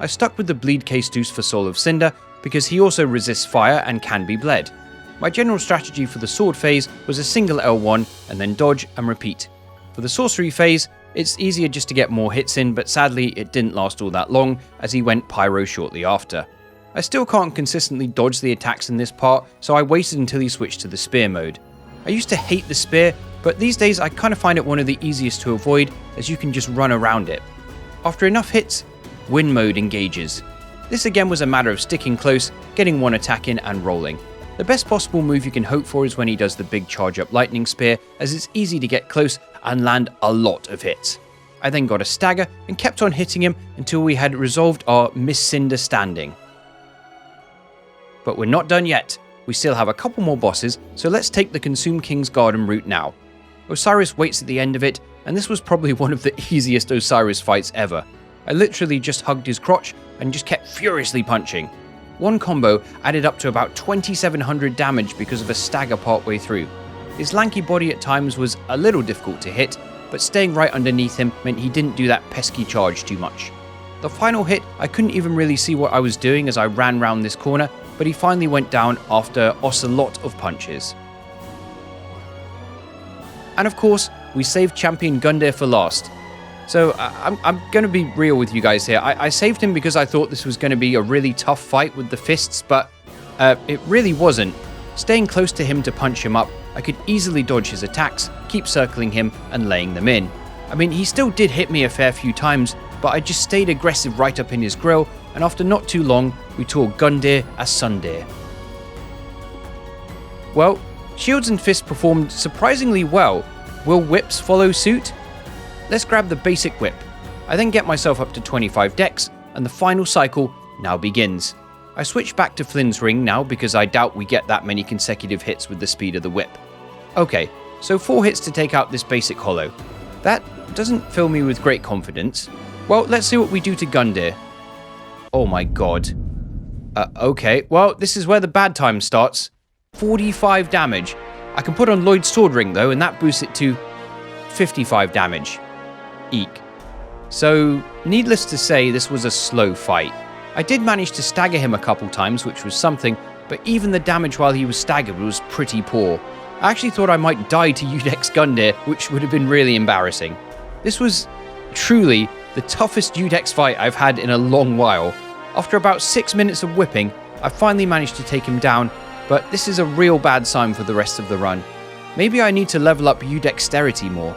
I stuck with the bleed Caestus for Soul of Cinder because he also resists fire and can be bled. My general strategy for the sword phase was a single L1 and then dodge and repeat. For the sorcery phase, it's easier just to get more hits in, but sadly it didn't last all that long as he went pyro shortly after. I still can't consistently dodge the attacks in this part, so I waited until he switched to the spear mode. I used to hate the spear, but these days I kind of find it one of the easiest to avoid as you can just run around it. After enough hits, wind mode engages. This again was a matter of sticking close, getting one attack in and rolling. The best possible move you can hope for is when he does the big charge up lightning spear, as it's easy to get close and land a lot of hits. I then got a stagger and kept on hitting him until we had resolved our misunderstanding. But we're not done yet. We still have a couple more bosses, so let's take the Consume King's Garden route now. Oceiros waits at the end of it, and this was probably one of the easiest Oceiros fights ever. I literally just hugged his crotch and just kept furiously punching. One combo added up to about 2700 damage because of a stagger partway through. His lanky body at times was a little difficult to hit, but staying right underneath him meant he didn't do that pesky charge too much. The final hit, I couldn't even really see what I was doing as I ran round this corner, but he finally went down after a lot of punches. And of course, we saved champion Gundyr for last. So I'm going to be real with you guys here. I saved him because I thought this was going to be a really tough fight with the fists, but it really wasn't. Staying close to him to punch him up, I could easily dodge his attacks, keep circling him and laying them in. I mean, he still did hit me a fair few times, but I just stayed aggressive right up in his grill, and after not too long, we tore Gundyr asunder. Well, shields and fists performed surprisingly well. Will whips follow suit? Let's grab the basic whip. I then get myself up to 25 dex, and the final cycle now begins. I switch back to Flynn's ring now because I doubt we get that many consecutive hits with the speed of the whip. Okay, so 4 hits to take out this basic hollow. That doesn't fill me with great confidence. Well, let's see what we do to Gundyr. Oh my god. Okay, well, this is where the bad time starts. 45 damage. I can put on Lloyd's sword ring though, and that boosts it to 55 damage. Eek. So, needless to say, this was a slow fight. I did manage to stagger him a couple times, which was something, but even the damage while he was staggered was pretty poor. I actually thought I might die to Udex Gundyr, which would have been really embarrassing. This was truly the toughest Udex fight I've had in a long while. After about 6 minutes of whipping, I finally managed to take him down, but this is a real bad sign for the rest of the run. Maybe I need to level up Udexterity more.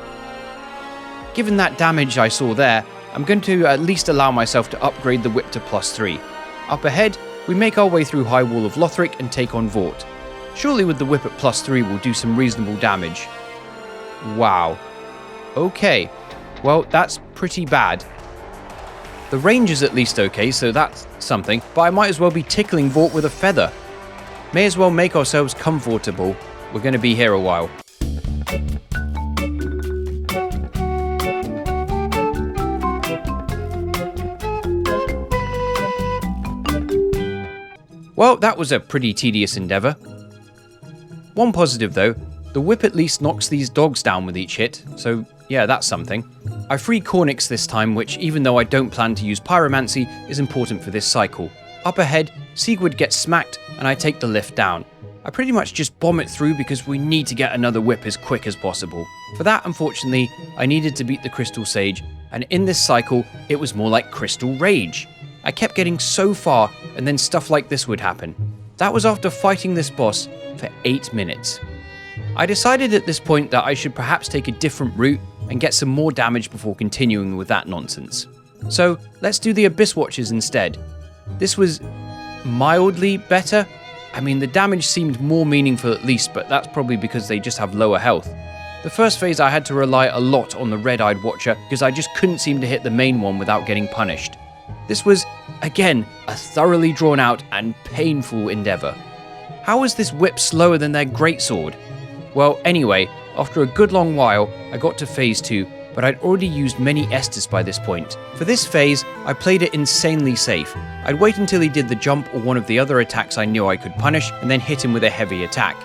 Given that damage I saw there, I'm going to at least allow myself to upgrade the whip to +3. Up ahead, we make our way through High Wall of Lothric and take on Vordt. Surely with the whip at +3 we'll do some reasonable damage. Wow. Okay, well that's pretty bad. The range is at least okay, so that's something, but I might as well be tickling Vordt with a feather. May as well make ourselves comfortable. We're going to be here a while. Well, that was a pretty tedious endeavour. One positive though, the whip at least knocks these dogs down with each hit, so yeah, that's something. I free Cornyx this time, which even though I don't plan to use Pyromancy, is important for this cycle. Up ahead, Sigurd gets smacked and I take the lift down. I pretty much just bomb it through because we need to get another whip as quick as possible. For that, unfortunately, I needed to beat the Crystal Sage, and in this cycle, it was more like Crystal Rage. I kept getting so far, and then stuff like this would happen. That was after fighting this boss for 8 minutes. I decided at this point that I should perhaps take a different route and get some more damage before continuing with that nonsense. So let's do the Abyss Watchers instead. This was mildly better. I mean, the damage seemed more meaningful at least, but that's probably because they just have lower health. The first phase I had to rely a lot on the Red-Eyed Watcher because I just couldn't seem to hit the main one without getting punished. This was, again, a thoroughly drawn out and painful endeavour. How is this whip slower than their greatsword? Well, anyway, after a good long while, I got to phase 2, but I'd already used many Estus by this point. For this phase, I played it insanely safe. I'd wait until he did the jump or one of the other attacks I knew I could punish, and then hit him with a heavy attack.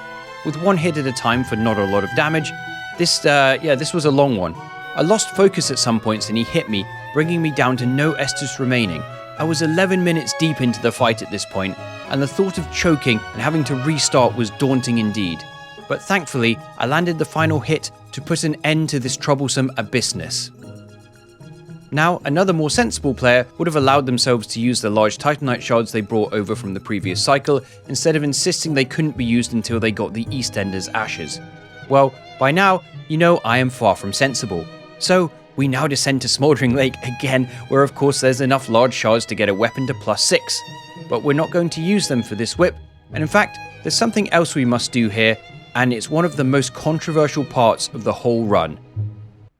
With one hit at a time for not a lot of damage, this was a long one. I lost focus at some points and he hit me, bringing me down to no Estus remaining. I was 11 minutes deep into the fight at this point, and the thought of choking and having to restart was daunting indeed. But thankfully, I landed the final hit to put an end to this troublesome abyssness. Now, another more sensible player would have allowed themselves to use the large Titanite shards they brought over from the previous cycle, instead of insisting they couldn't be used until they got the Eastender's ashes. Well, by now, you know I am far from sensible. So, we now descend to Smouldering Lake again, where of course there's enough large shards to get a weapon to +6. But we're not going to use them for this whip, and in fact, there's something else we must do here, and it's one of the most controversial parts of the whole run.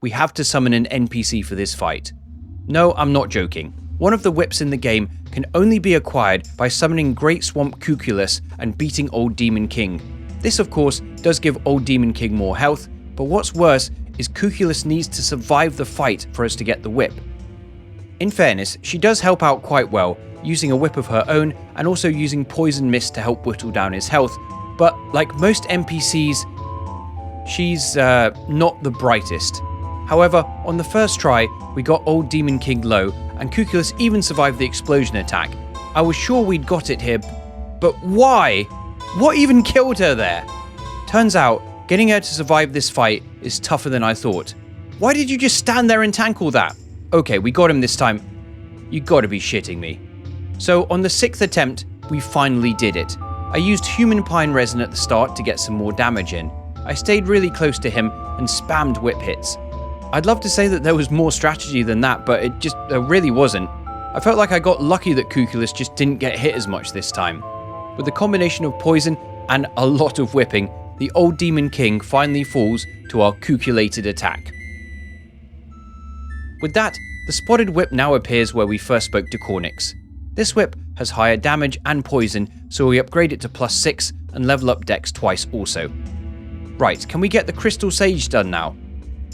We have to summon an NPC for this fight. No, I'm not joking. One of the whips in the game can only be acquired by summoning Great Swamp Cuculus and beating Old Demon King. This of course does give Old Demon King more health, but what's worse is Cuculus needs to survive the fight for us to get the whip. In fairness, she does help out quite well, using a whip of her own and also using Poison Mist to help whittle down his health, but like most NPCs, she's not the brightest. However, on the first try, we got Old Demon King low, and Cuculus even survived the explosion attack. I was sure we'd got it here, but why? What even killed her there? Turns out, Getting her to survive this fight is tougher than I thought. Why did you just stand there and tank all that? Okay, we got him this time. You gotta be shitting me. So on the 6th attempt, we finally did it. I used human pine resin at the start to get some more damage in. I stayed really close to him and spammed whip hits. I'd love to say that there was more strategy than that, but there really wasn't. I felt like I got lucky that Cuculus just didn't get hit as much this time. With the combination of poison and a lot of whipping, the old Demon King finally falls to our cuculated attack. With that, the spotted whip now appears where we first spoke to Cornyx. This whip has higher damage and poison, so we upgrade it to +6 and level up Dex twice also. Right, can we get the Crystal Sage done now?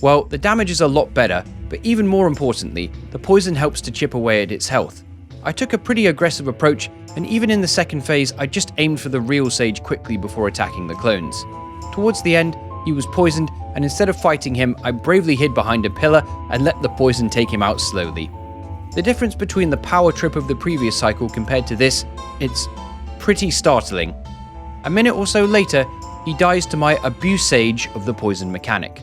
Well, the damage is a lot better, but even more importantly, the poison helps to chip away at its health. I took a pretty aggressive approach, and even in the second phase, I just aimed for the real Sage quickly before attacking the clones. Towards the end, he was poisoned, and instead of fighting him, I bravely hid behind a pillar and let the poison take him out slowly. The difference between the power trip of the previous cycle compared to this, it's pretty startling. A minute or so later, he dies to my Abuse Sage of the poison mechanic.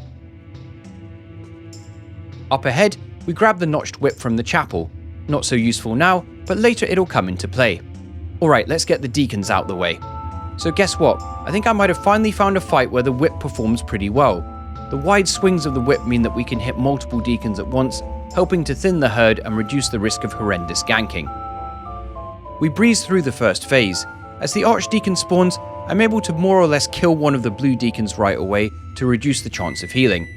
Up ahead, we grab the notched whip from the chapel. Not so useful now, but later it'll come into play. Alright, let's get the Deacons out the way. So guess what? I think I might have finally found a fight where the whip performs pretty well. The wide swings of the whip mean that we can hit multiple Deacons at once, helping to thin the herd and reduce the risk of horrendous ganking. We breeze through the first phase. As the Archdeacon spawns, I'm able to more or less kill one of the blue Deacons right away to reduce the chance of healing.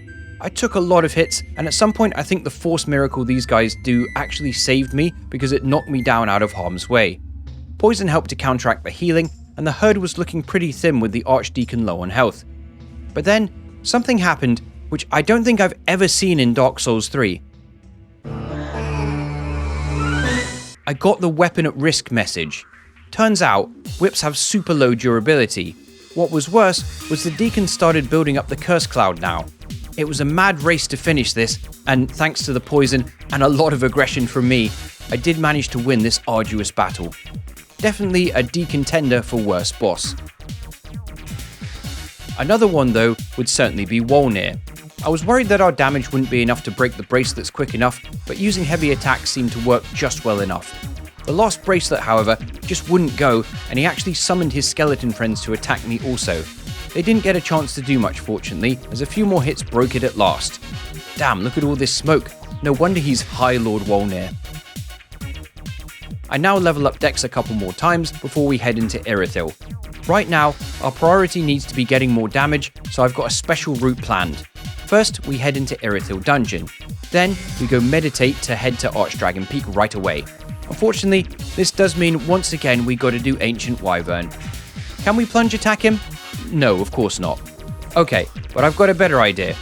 I took a lot of hits, and at some point I think the force miracle these guys do actually saved me because it knocked me down out of harm's way. Poison helped to counteract the healing, and the herd was looking pretty thin with the Archdeacon low on health. But then, something happened which I don't think I've ever seen in Dark Souls 3. I got the weapon at risk message. Turns out, whips have super low durability. What was worse was the Deacons started building up the curse cloud now. It was a mad race to finish this, and thanks to the poison and a lot of aggression from me, I did manage to win this arduous battle. Definitely a decontender for worst boss. Another one though would certainly be Wolnir. I was worried that our damage wouldn't be enough to break the bracelets quick enough, but using heavy attacks seemed to work just well enough. The lost bracelet, however, just wouldn't go, and he actually summoned his skeleton friends to attack me also. They didn't get a chance to do much, fortunately, as a few more hits broke it at last. Damn, look at all this smoke. No wonder he's High Lord Wolnir. I now level up Dex a couple more times before we head into Irithyll. Right now, our priority needs to be getting more damage, so I've got a special route planned. First, we head into Irithyll Dungeon. Then, we go meditate to head to Archdragon Peak right away. Unfortunately, this does mean once again we gotta do Ancient Wyvern. Can we plunge attack him? No, of course not. Okay, but I've got a better idea.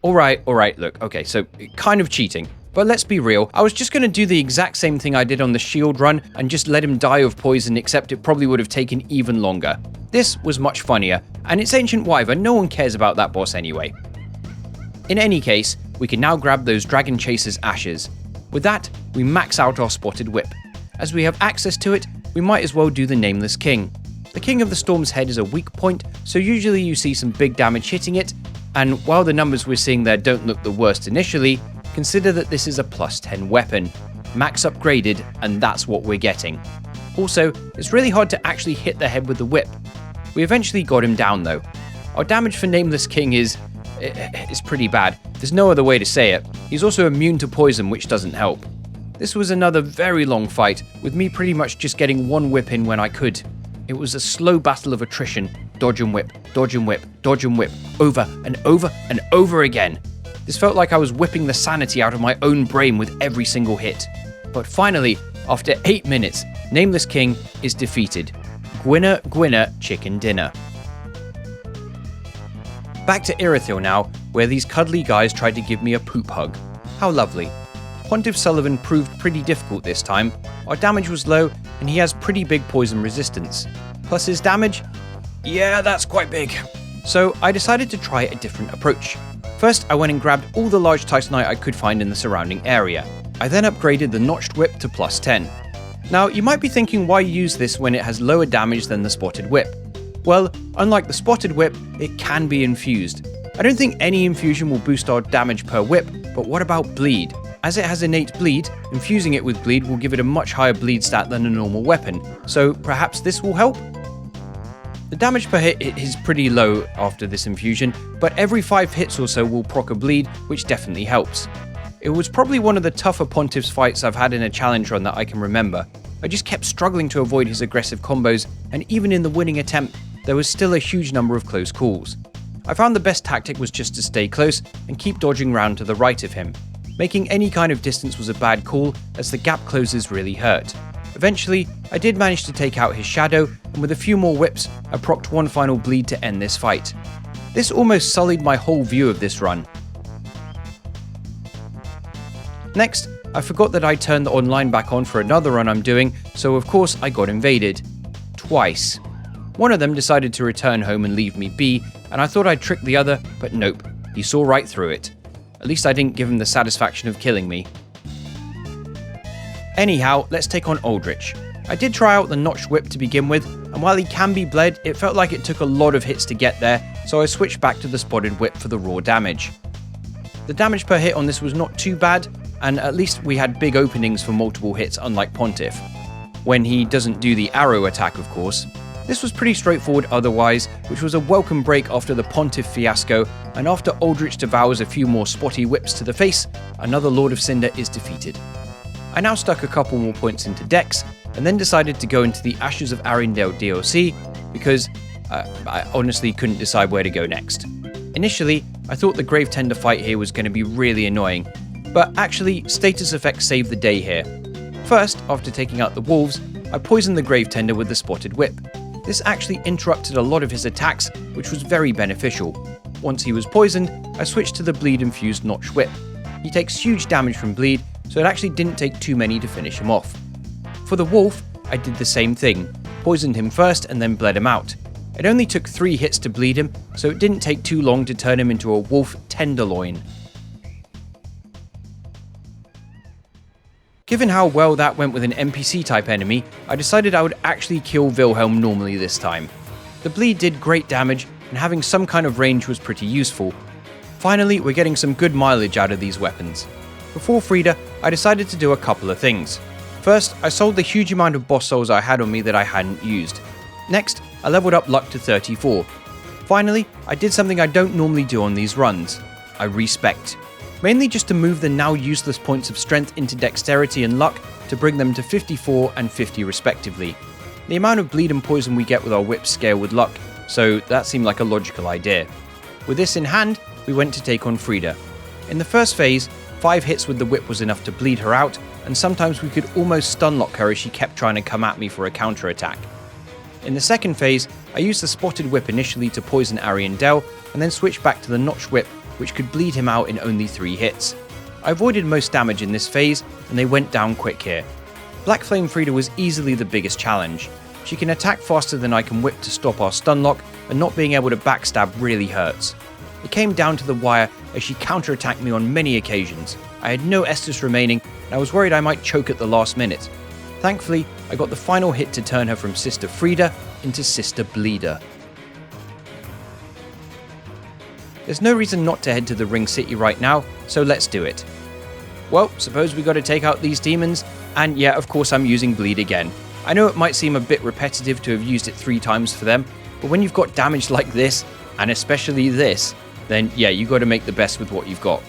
Alright, look, okay, so kind of cheating. But let's be real, I was just going to do the exact same thing I did on the shield run and just let him die of poison, except it probably would have taken even longer. This was much funnier, and it's Ancient Wyvern, no one cares about that boss anyway. In any case, we can now grab those Dragon Chaser's ashes. With that, we max out our spotted whip. As we have access to it, we might as well do the Nameless King. The King of the Storm's head is a weak point, so usually you see some big damage hitting it, and while the numbers we're seeing there don't look the worst initially, consider that this is a +10 weapon. Max upgraded, and that's what we're getting. Also, it's really hard to actually hit the head with the whip. We eventually got him down though. Our damage for Nameless King is pretty bad. There's no other way to say it. He's also immune to poison, which doesn't help. This was another very long fight, with me pretty much just getting one whip in when I could. It was a slow battle of attrition. Dodge and whip, dodge and whip, dodge and whip, over and over and over again. This felt like I was whipping the sanity out of my own brain with every single hit. But finally, after 8 minutes, Nameless King is defeated. Gwinner, gwinner, chicken dinner. Back to Irithyll now, where these cuddly guys tried to give me a poop hug. How lovely. Pontiff Sullivan proved pretty difficult this time. Our damage was low, and he has pretty big poison resistance. Plus his damage? Yeah, that's quite big. So I decided to try a different approach. First, I went and grabbed all the large Titanite I could find in the surrounding area. I then upgraded the notched whip to plus 10. Now, you might be thinking why use this when it has lower damage than the spotted whip. Well, unlike the spotted whip, it can be infused. I don't think any infusion will boost our damage per whip, but what about bleed? As it has innate bleed, infusing it with bleed will give it a much higher bleed stat than a normal weapon, so perhaps this will help? The damage per hit is pretty low after this infusion, but every 5 hits or so will proc a bleed, which definitely helps. It was probably one of the tougher Pontiff's fights I've had in a challenge run that I can remember. I just kept struggling to avoid his aggressive combos, and even in the winning attempt, there was still a huge number of close calls. I found the best tactic was just to stay close and keep dodging round to the right of him. Making any kind of distance was a bad call, as the gap closes really hurt. Eventually, I did manage to take out his shadow, and with a few more whips, I procced one final bleed to end this fight. This almost sullied my whole view of this run. Next, I forgot that I turned the online back on for another run I'm doing, so of course I got invaded. Twice. One of them decided to return home and leave me be, and I thought I'd trick the other, but nope, he saw right through it. At least I didn't give him the satisfaction of killing me. Anyhow, let's take on Aldrich. I did try out the notched whip to begin with, and while he can be bled, it felt like it took a lot of hits to get there, so I switched back to the spotted whip for the raw damage. The damage per hit on this was not too bad, and at least we had big openings for multiple hits unlike Pontiff. When he doesn't do the arrow attack, of course. This was pretty straightforward otherwise, which was a welcome break after the Pontiff fiasco, and after Aldrich devours a few more spotty whips to the face, another Lord of Cinder is defeated. I now stuck a couple more points into Dex, and then decided to go into the Ashes of Arendelle DLC, because I honestly couldn't decide where to go next. Initially, I thought the Gravetender fight here was going to be really annoying, but actually, status effects saved the day here. First, after taking out the wolves, I poisoned the Gravetender with the spotted whip. This actually interrupted a lot of his attacks, which was very beneficial. Once he was poisoned, I switched to the bleed-infused notch whip. He takes huge damage from bleed, so it actually didn't take too many to finish him off. For the wolf, I did the same thing, poisoned him first and then bled him out. It only took 3 hits to bleed him, so it didn't take too long to turn him into a wolf tenderloin. Given how well that went with an NPC type enemy, I decided I would actually kill Wilhelm normally this time. The bleed did great damage, and having some kind of range was pretty useful. Finally, we're getting some good mileage out of these weapons. Before Friede, I decided to do a couple of things. First, I sold the huge amount of boss souls I had on me that I hadn't used. Next, I leveled up luck to 34. Finally, I did something I don't normally do on these runs. I respect. Mainly just to move the now useless points of strength into dexterity and luck to bring them to 54 and 50 respectively. The amount of bleed and poison we get with our whips scale with luck, so that seemed like a logical idea. With this in hand, we went to take on Friede. In the first phase, 5 hits with the whip was enough to bleed her out, and sometimes we could almost stun lock her as she kept trying to come at me for a counter attack. In the second phase, I used the spotted whip initially to poison Arendelle, and then switched back to the notched whip, which could bleed him out in only 3 hits. I avoided most damage in this phase, and they went down quick here. Black Flame Friede was easily the biggest challenge. She can attack faster than I can whip to stop our stun lock, and not being able to backstab really hurts. It came down to the wire as she counterattacked me on many occasions. I had no Estus remaining, and I was worried I might choke at the last minute. Thankfully, I got the final hit to turn her from Sister Friede into Sister Bleeder. There's no reason not to head to the Ring City right now, so let's do it. Well, suppose we gotta take out these demons, and yeah, of course I'm using bleed again. I know it might seem a bit repetitive to have used it 3 times for them, but when you've got damage like this, and especially this, then yeah, you gotta make the best with what you've got.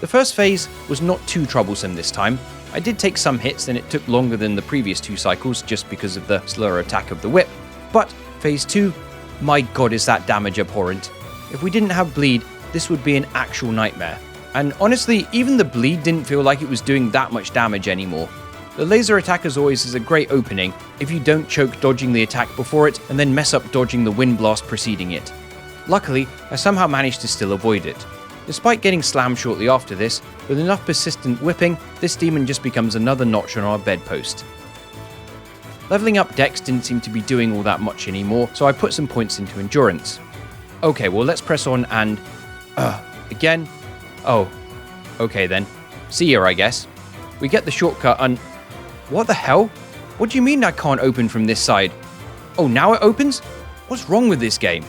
The first phase was not too troublesome this time. I did take some hits and it took longer than the previous 2 cycles just because of the slower attack of the whip, but phase 2, my god is that damage abhorrent. If we didn't have bleed, this would be an actual nightmare. And honestly, even the bleed didn't feel like it was doing that much damage anymore. The laser attack as always is a great opening if you don't choke dodging the attack before it and then mess up dodging the wind blast preceding it. Luckily, I somehow managed to still avoid it. Despite getting slammed shortly after this, with enough persistent whipping, this demon just becomes another notch on our bedpost. Leveling up Dex didn't seem to be doing all that much anymore, so I put some points into Endurance. Okay, well let's press on and... again. Oh, okay then. See ya, I guess. We get the shortcut and... What the hell? What do you mean I can't open from this side? Oh, now it opens? What's wrong with this game?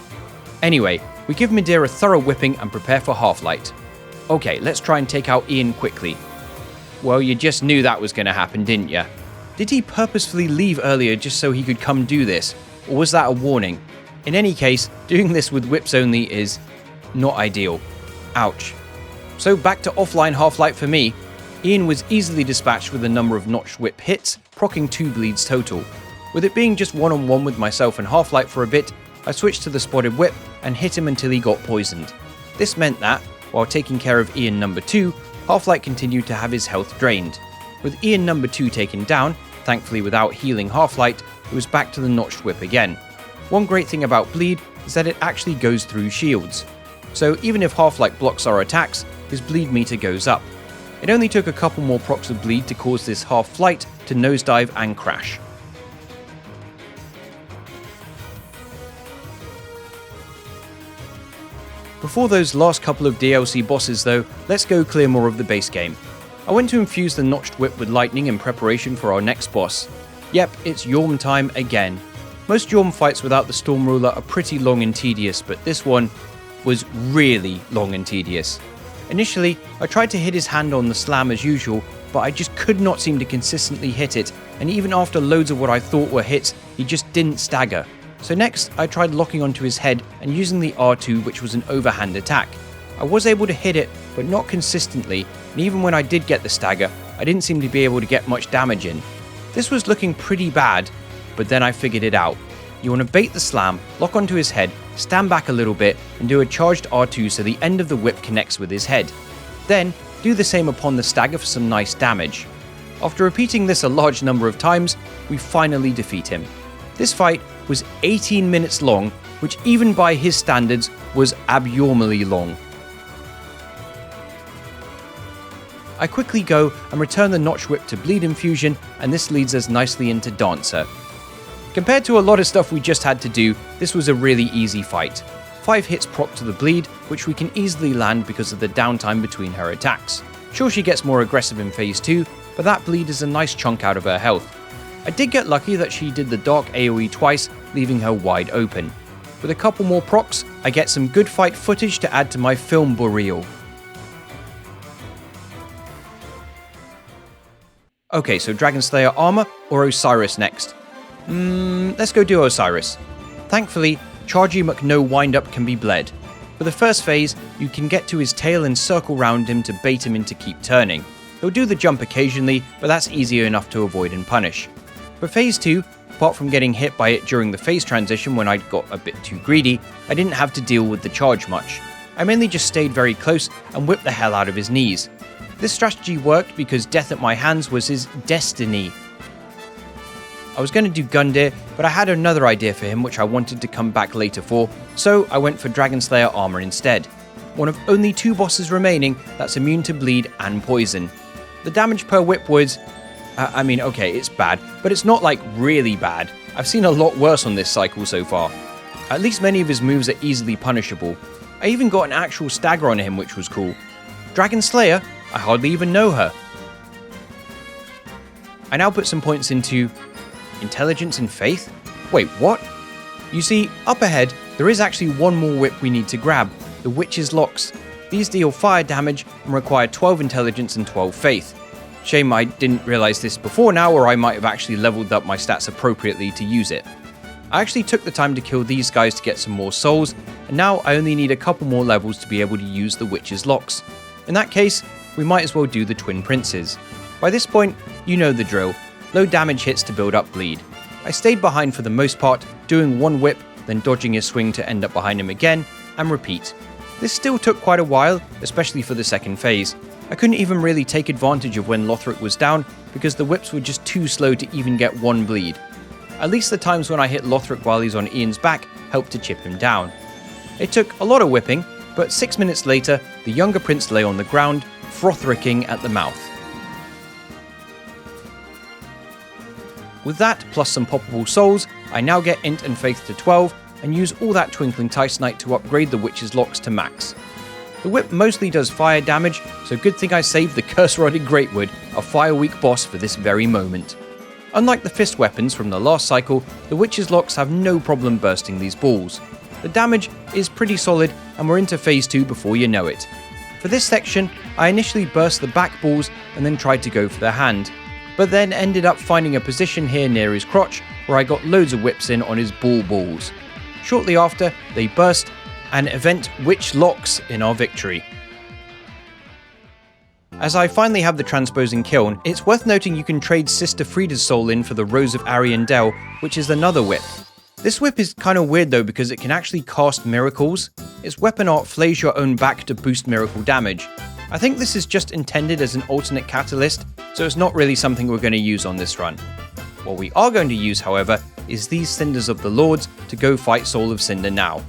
Anyway, we give Midir a thorough whipping and prepare for Halflight. Okay, let's try and take out Ian quickly. Well, you just knew that was going to happen, didn't you? Did he purposefully leave earlier just so he could come do this? Or was that a warning? In any case, doing this with whips only is not ideal. Ouch. So back to offline Halflight for me. Ian was easily dispatched with a number of notched whip hits, proccing 2 bleeds total. With it being just one-on-one with myself and Halflight for a bit, I switched to the spotted whip and hit him until he got poisoned. This meant that, while taking care of Ian number 2, Halflight continued to have his health drained. With Ian number 2 taken down, thankfully without healing Halflight, it was back to the notched whip again. One great thing about bleed is that it actually goes through shields. So even if Halflight blocks our attacks, his bleed meter goes up. It only took a couple more procs of bleed to cause this half-flight to nosedive and crash. Before those last couple of DLC bosses though, let's go clear more of the base game. I went to infuse the notched whip with lightning in preparation for our next boss. Yep, it's Yhorm time again. Most Yhorm fights without the Storm Ruler are pretty long and tedious, but this one was really long and tedious. Initially, I tried to hit his hand on the slam as usual, but I just could not seem to consistently hit it, and even after loads of what I thought were hits, he just didn't stagger. So next, I tried locking onto his head and using the R2, which was an overhand attack. I was able to hit it, but not consistently, and even when I did get the stagger, I didn't seem to be able to get much damage in. This was looking pretty bad, but then I figured it out. You want to bait the slam, lock onto his head, stand back a little bit, and do a charged R2 so the end of the whip connects with his head. Then, do the same upon the stagger for some nice damage. After repeating this a large number of times, we finally defeat him. This fight was 18 minutes long, which even by his standards was abnormally long. I quickly go and return the notch whip to bleed infusion, and this leads us nicely into Dancer. Compared to a lot of stuff we just had to do, this was a really easy fight. 5 hits proc to the bleed, which we can easily land because of the downtime between her attacks. Sure, she gets more aggressive in phase 2, but that bleed is a nice chunk out of her health. I did get lucky that she did the dark AoE twice, leaving her wide open. With a couple more procs, I get some good fight footage to add to my film reel. Okay, so Dragon Slayer armor or Oceiros next? Let's go do Oceiros. Thankfully, Chargy McNo windup can be bled. For the first phase, you can get to his tail and circle round him to bait him into keep turning. He'll do the jump occasionally, but that's easier enough to avoid and punish. For phase 2, apart from getting hit by it during the phase transition when I'd got a bit too greedy, I didn't have to deal with the charge much. I mainly just stayed very close and whipped the hell out of his knees. This strategy worked because death at my hands was his destiny. I was going to do Gundyr, but I had another idea for him which I wanted to come back later for, so I went for Dragon Slayer armor instead. One of only 2 bosses remaining that's immune to bleed and poison. The damage per whip was... okay, it's bad, but it's not like really bad. I've seen a lot worse on this cycle so far. At least many of his moves are easily punishable. I even got an actual stagger on him, which was cool. Dragon Slayer? I hardly even know her. I now put some points into... Intelligence and Faith? Wait, what? You see, up ahead, there is actually one more whip we need to grab, the Witch's Locks. These deal fire damage and require 12 Intelligence and 12 Faith. Shame I didn't realise this before now, or I might have actually leveled up my stats appropriately to use it. I actually took the time to kill these guys to get some more souls, and now I only need a couple more levels to be able to use the Witch's Locks. In that case, we might as well do the Twin Princes. By this point, you know the drill. Low damage hits to build up bleed. I stayed behind for the most part, doing one whip, then dodging his swing to end up behind him again, and repeat. This still took quite a while, especially for the second phase. I couldn't even really take advantage of when Lothric was down, because the whips were just too slow to even get one bleed. At least the times when I hit Lothric while he's on Ian's back helped to chip him down. It took a lot of whipping, but 6 minutes later, the younger prince lay on the ground, frothricking at the mouth. With that, plus some poppable souls, I now get Int and Faith to 12, and use all that Twinkling Titanite to upgrade the Witch's Locks to max. The whip mostly does fire damage, so good thing I saved the curse-rodded Greatwood, a fire-weak boss, for this very moment. Unlike the fist weapons from the last cycle, the Witch's Locks have no problem bursting these balls. The damage is pretty solid, and we're into phase 2 before you know it. For this section, I initially burst the back balls and then tried to go for the hand, but then ended up finding a position here near his crotch where I got loads of whips in on his balls. Shortly after, they burst, and event Witch Locks in our victory. As I finally have the transposing kiln, it's worth noting you can trade Sister Friede's soul in for the Rose of Ariandel, which is another whip. This whip is kind of weird though because it can actually cast miracles. Its weapon art flays your own back to boost miracle damage. I think this is just intended as an alternate catalyst, so it's not really something we're going to use on this run. What we are going to use, however, is these Cinders of the Lords to go fight Soul of Cinder now.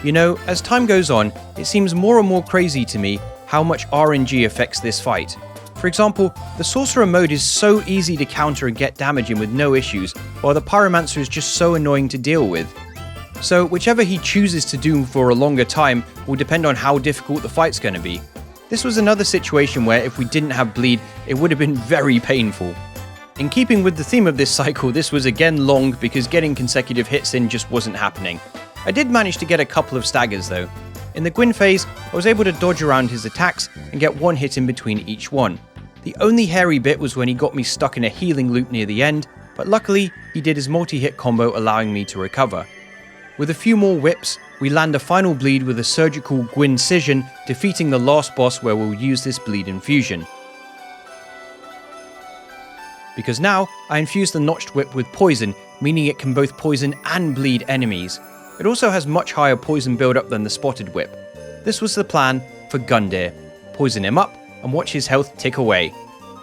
You know, as time goes on, it seems more and more crazy to me how much RNG affects this fight. For example, the Sorcerer mode is so easy to counter and get damage in with no issues, while the Pyromancer is just so annoying to deal with. So whichever he chooses to do for a longer time will depend on how difficult the fight's going to be. This was another situation where if we didn't have bleed, it would have been very painful. In keeping with the theme of this cycle, this was again long because getting consecutive hits in just wasn't happening. I did manage to get a couple of staggers though. In the Gwyn phase, I was able to dodge around his attacks and get one hit in between each one. The only hairy bit was when he got me stuck in a healing loop near the end, but luckily he did his multi-hit combo allowing me to recover. With a few more whips, we land a final bleed with a surgical Gwyn Scission, defeating the last boss where we'll use this bleed infusion. Because now, I infuse the notched whip with poison, meaning it can both poison and bleed enemies. It also has much higher poison build-up than the spotted whip. This was the plan for Gundyr. Poison him up and watch his health tick away.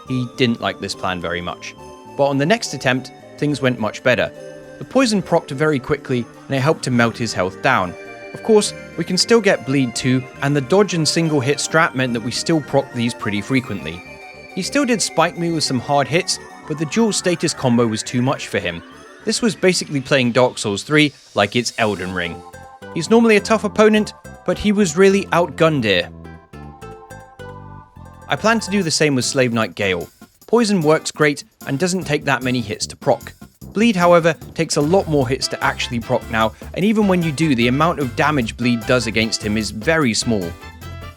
He didn't like this plan very much. But on the next attempt, things went much better. The poison procced very quickly and it helped to melt his health down. Of course, we can still get bleed too, and the dodge and single hit strat meant that we still procced these pretty frequently. He still did spike me with some hard hits, but the dual status combo was too much for him. This was basically playing Dark Souls 3 like it's Elden Ring. He's normally a tough opponent, but he was really outgunned here. I plan to do the same with Slave Knight Gael. Poison works great and doesn't take that many hits to proc. Bleed, however, takes a lot more hits to actually proc now, and even when you do, the amount of damage Bleed does against him is very small.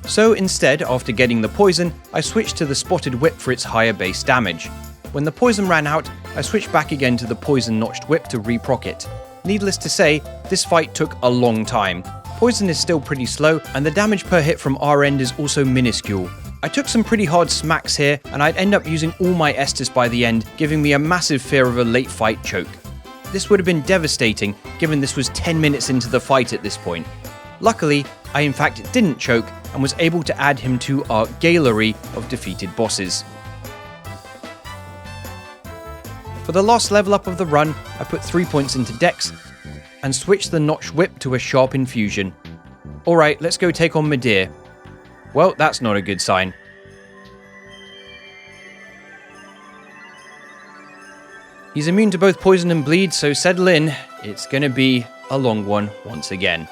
So instead, after getting the poison, I switched to the Spotted Whip for its higher base damage. When the poison ran out, I switched back again to the poison notched whip to re-proc it. Needless to say, this fight took a long time. Poison is still pretty slow, and the damage per hit from our end is also minuscule. I took some pretty hard smacks here, and I'd end up using all my Estus by the end, giving me a massive fear of a late fight choke. This would have been devastating, given this was 10 minutes into the fight at this point. Luckily, I in fact didn't choke, and was able to add him to our gallery of defeated bosses. For the last level up of the run, I put 3 points into Dex, and switched the notched whip to a sharp infusion. Alright, let's go take on Midir. Well, that's not a good sign. He's immune to both poison and bleed, so settle in. It's gonna be a long one once again.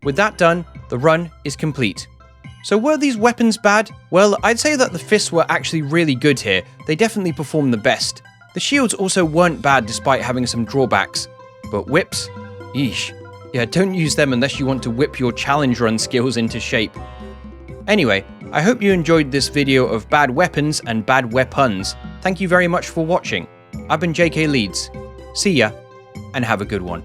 With that done, the run is complete. So were these weapons bad? Well, I'd say that the fists were actually really good here. They definitely performed the best. The shields also weren't bad despite having some drawbacks. But whips? Yeesh. Yeah, don't use them unless you want to whip your challenge run skills into shape. Anyway, I hope you enjoyed this video of bad weapons and bad weapons. Thank you very much for watching. I've been JK Leeds. See ya, and have a good one.